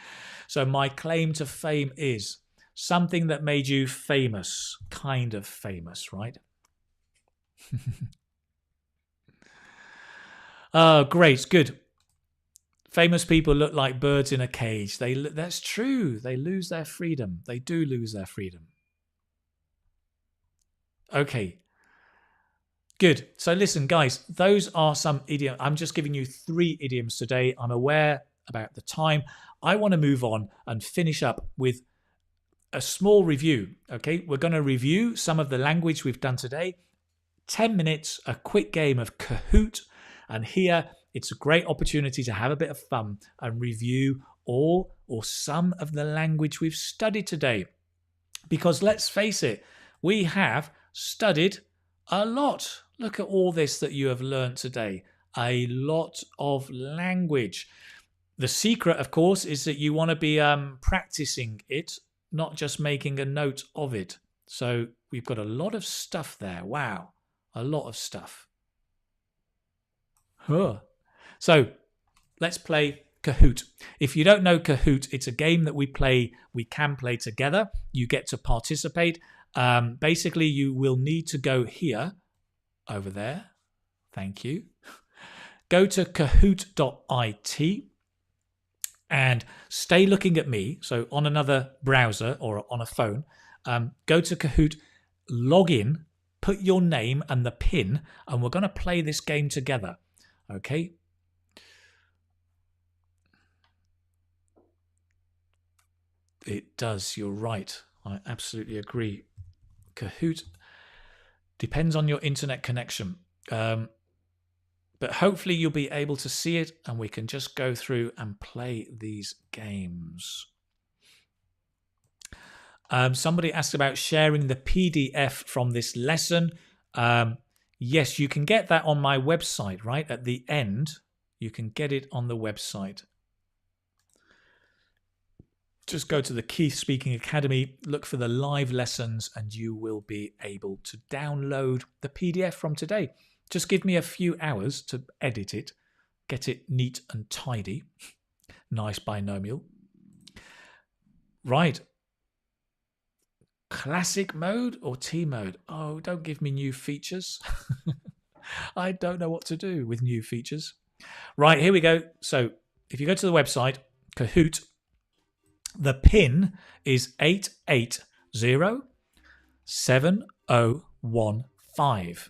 So my claim to fame is something that made you famous, kind of famous, right? Oh, great, good. Famous people look like birds in a cage. That's true. They lose their freedom. They do lose their freedom. Okay. Good. So listen, guys, those are some idioms. I'm just giving you 3 idioms today. I'm aware about the time. I want to move on and finish up with a small review. Okay. We're going to review some of the language we've done today. 10 minutes, a quick game of Kahoot. And here, it's a great opportunity to have a bit of fun and review all or some of the language we've studied today. Because let's face it, we have studied a lot. Look at all this that you have learned today. A lot of language. The secret, of course, is that you want to be practicing it, not just making a note of it. So we've got a lot of stuff there. Wow, a lot of stuff. Huh. So let's play Kahoot. If you don't know Kahoot, it's a game that we can play together. You get to participate. Basically, you will need to go here, over there. Thank you. Go to kahoot.it and stay looking at me. So on another browser or on a phone, go to Kahoot, log in, put your name and the PIN, and we're going to play this game together. Okay. It does. You're right. I absolutely agree. Kahoot depends on your internet connection. But hopefully you'll be able to see it and we can just go through and play these games. Somebody asked about sharing the PDF from this lesson. Yes, you can get that on my website, right? At the end, you can get it on the website. Just go to the Keith Speaking Academy, look for the live lessons, and you will be able to download the PDF from today. Just give me a few hours to edit it, get it neat and tidy. Nice binomial. Right. Classic mode or T mode? Oh, don't give me new features. I don't know what to do with new features. Right, here we go. So if you go to the website, Kahoot, the PIN is 8807015.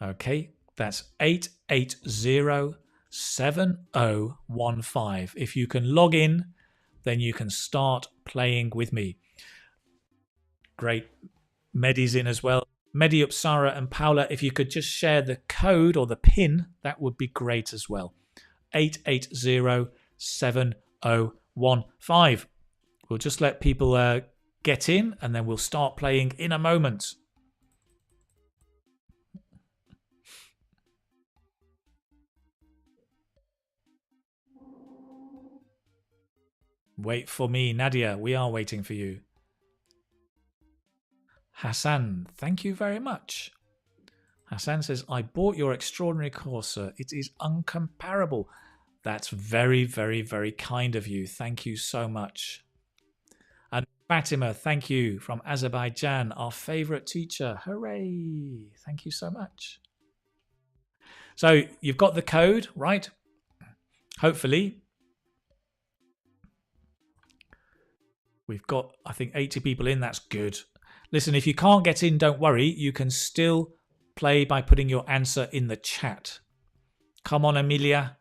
Okay, that's 8807015. If you can log in, then you can start playing with me. Great. Medi's in as well. Medi, Upsara and Paula, if you could just share the code or the PIN, that would be great as well. 8807015. We'll just let people get in and then we'll start playing in a moment. Wait for me, Nadia. We are waiting for you. Hassan, thank you very much. Hassan says, I bought your extraordinary course, sir. It is uncomparable. That's very, very, very kind of you. Thank you so much. And Fatima, thank you, from Azerbaijan, our favorite teacher. Hooray. Thank you so much. So you've got the code, right? Hopefully. We've got, I think, 80 people in. That's good. Listen, if you can't get in, don't worry. You can still play by putting your answer in the chat. Come on, Amelia.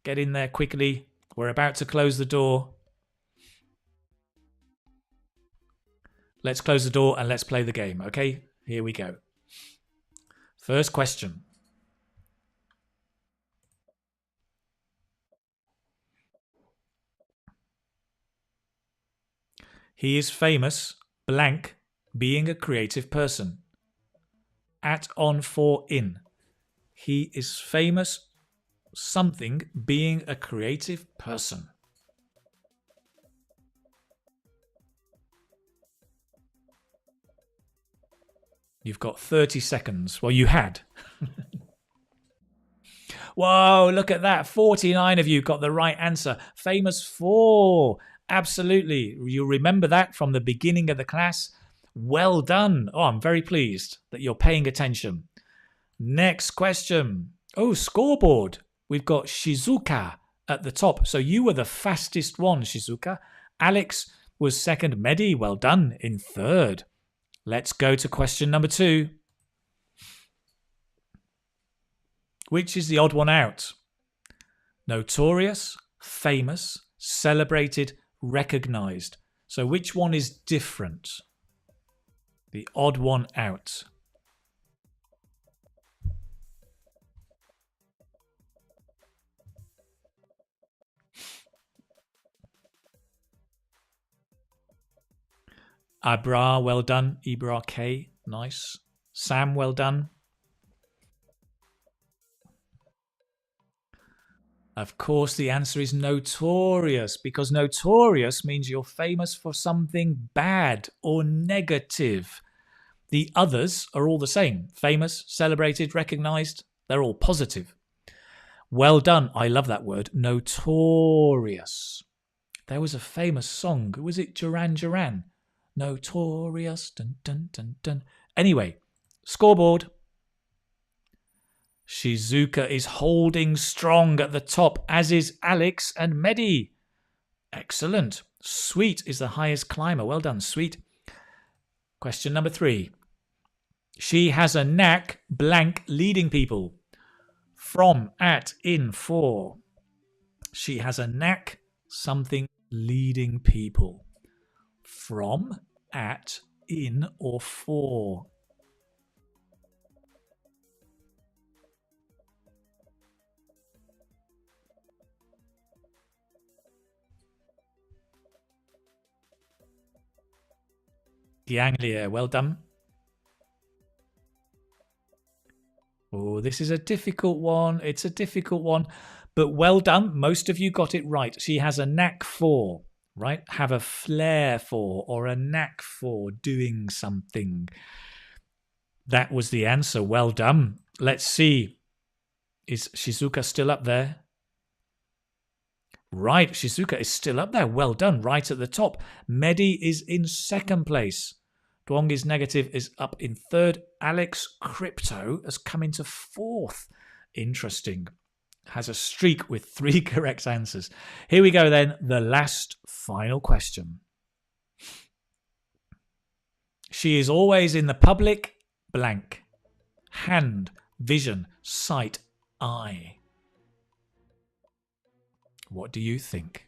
Get in there quickly. We're about to close the door. Let's close the door and let's play the game, okay? Here we go. First question. He is famous, blank, being a creative person. At, on, for, in. He is famous, something, being a creative person. You've got 30 seconds. Well, you had. Whoa, look at that. 49 of you got the right answer. Famous for. Absolutely. You remember that from the beginning of the class. Well done. Oh, I'm very pleased that you're paying attention. Next question. Oh, scoreboard. We've got Shizuka at the top. So you were the fastest one, Shizuka. Alex was second. Medi, well done, in third. Let's go to question number 2. Which is the odd one out? Notorious, famous, celebrated, recognized. So which one is different? The odd one out. Abra, well done. Ibra K, nice. Sam, well done. Of course, the answer is notorious, because notorious means you're famous for something bad or negative. The others are all the same. Famous, celebrated, recognized. They're all positive. Well done. I love that word. Notorious. There was a famous song. Was it Duran Duran? Notorious. Dun, dun, dun, dun. Anyway, scoreboard. Shizuka is holding strong at the top, as is Alex and Medi. Excellent. Sweet is the highest climber. Well done, Sweet. Question number 3. She has a knack, blank, leading people. From, at, in, for. She has a knack, something, leading people. From, at, in, or for. Gianglia, well done. Oh, this is a difficult one. It's a difficult one, but well done. Most of you got it right. She has a knack for, right? Have a flair for, or a knack for doing something. That was the answer. Well done. Let's see. Is Shizuka still up there? Right, Shizuka is still up there. Well done. Right at the top. Medi is in second place. Duong is negative, is up in third. Alex Crypto has come into fourth. Interesting. Has a streak with 3 correct answers. Here we go then. The last final question. She is always in the public, blank. Hand, vision, sight, eye. What do you think?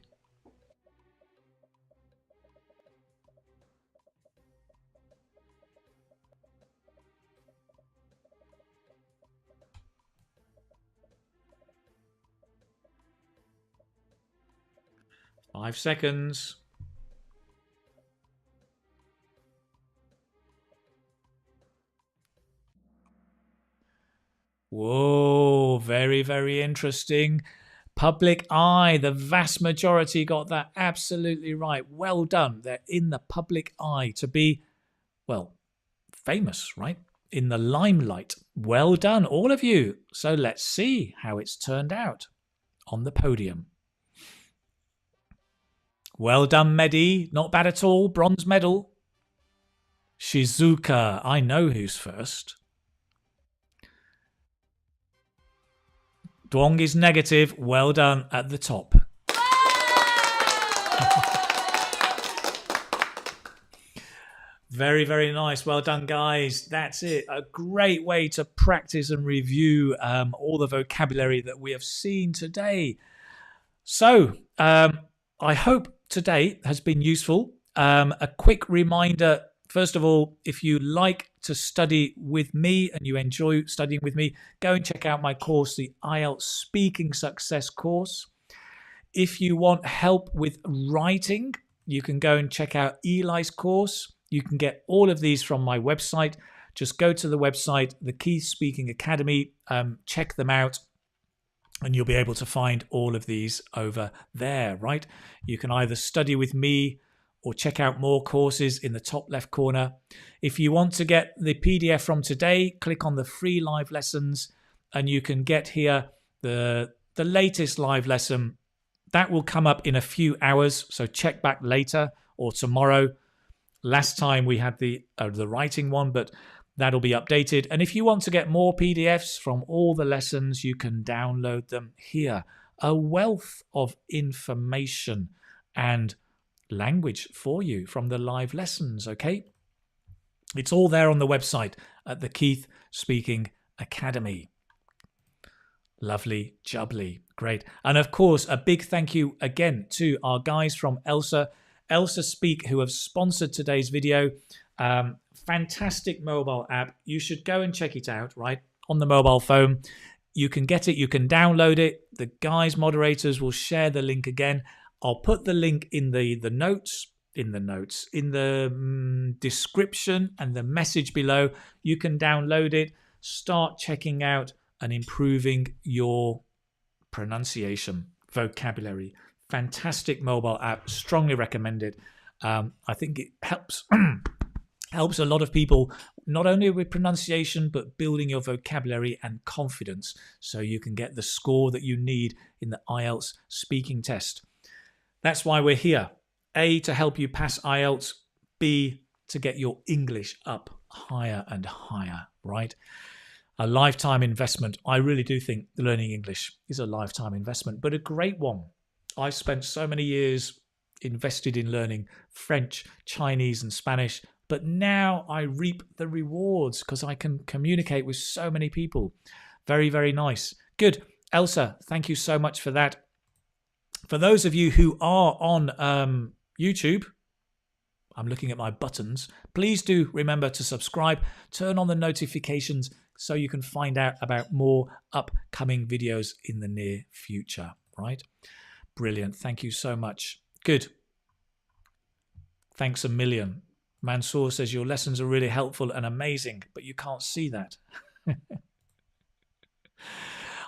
5 seconds. Whoa, very, very interesting. Public eye, the vast majority got that absolutely right. Well done. They're in the public eye to be, well, famous, right? In the limelight. Well done, all of you. So let's see how it's turned out on the podium. Well done, Mehdi. Not bad at all. Bronze medal. Shizuka. I know who's first. Duong is negative. Well done at the top. Very, very nice. Well done, guys. That's it. A great way to practice and review all the vocabulary that we have seen today. So, I hope today has been useful. A quick reminder, first of all, if you like to study with me and you enjoy studying with me, go and check out my course, the IELTS Speaking Success course. If you want help with writing, you can go and check out Eli's course. You can get all of these from my website. Just go to the website, the Keith Speaking Academy, check them out, and you'll be able to find all of these over there, right? You can either study with me or check out more courses in the top left corner. If you want to get the PDF from today, click on the free live lessons and you can get here the latest live lesson. That will come up in a few hours, so check back later or tomorrow. Last time we had the writing one, but that'll be updated. And if you want to get more PDFs from all the lessons, you can download them here. A wealth of information and language for you from the live lessons, okay? It's all there on the website at the Keith Speaking Academy. Lovely, jubbly, great. And of course, a big thank you again to our guys from Elsa Speak, who have sponsored today's video. Fantastic mobile app. You should go and check it out, right? On the mobile phone. You can get it, you can download it. The guys, moderators will share the link again. I'll put the link in the description and the message below. You can download it, start checking out and improving your pronunciation, vocabulary. Fantastic mobile app, strongly recommended. I think it helps helps a lot of people, not only with pronunciation, but building your vocabulary and confidence so you can get the score that you need in the IELTS speaking test. That's why we're here. A, to help you pass IELTS. B, to get your English up higher and higher, right? A lifetime investment. I really do think learning English is a lifetime investment, but a great one. I've spent so many years invested in learning French, Chinese, and Spanish, but now I reap the rewards because I can communicate with so many people. Very, very nice. Good. Elsa, thank you so much for that. For those of you who are on YouTube, I'm looking at my buttons. Please do remember to subscribe, turn on the notifications so you can find out about more upcoming videos in the near future, right? Brilliant. Thank you so much. Good. Thanks a million. Mansoor says your lessons are really helpful and amazing, but you can't see that.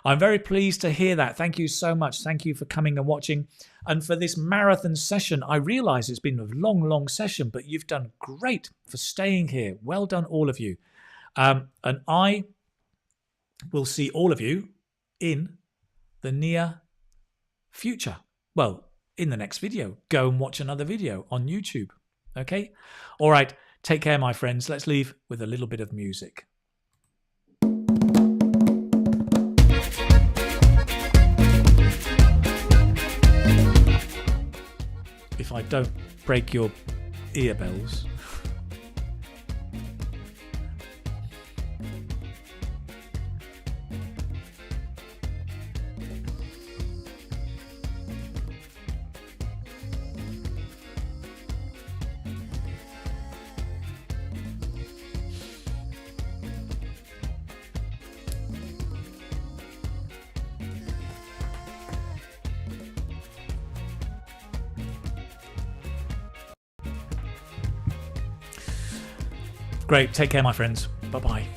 I'm very pleased to hear that. Thank you so much. Thank you for coming and watching. And for this marathon session, I realize it's been a long, long session, but you've done great for staying here. Well done, all of you. And I will see all of you in the near future. Well, in the next video. Go and watch another video on YouTube. Okay? All right. Take care, my friends. Let's leave with a little bit of music. If I don't break your earbells. Great. Take care, my friends. Bye bye.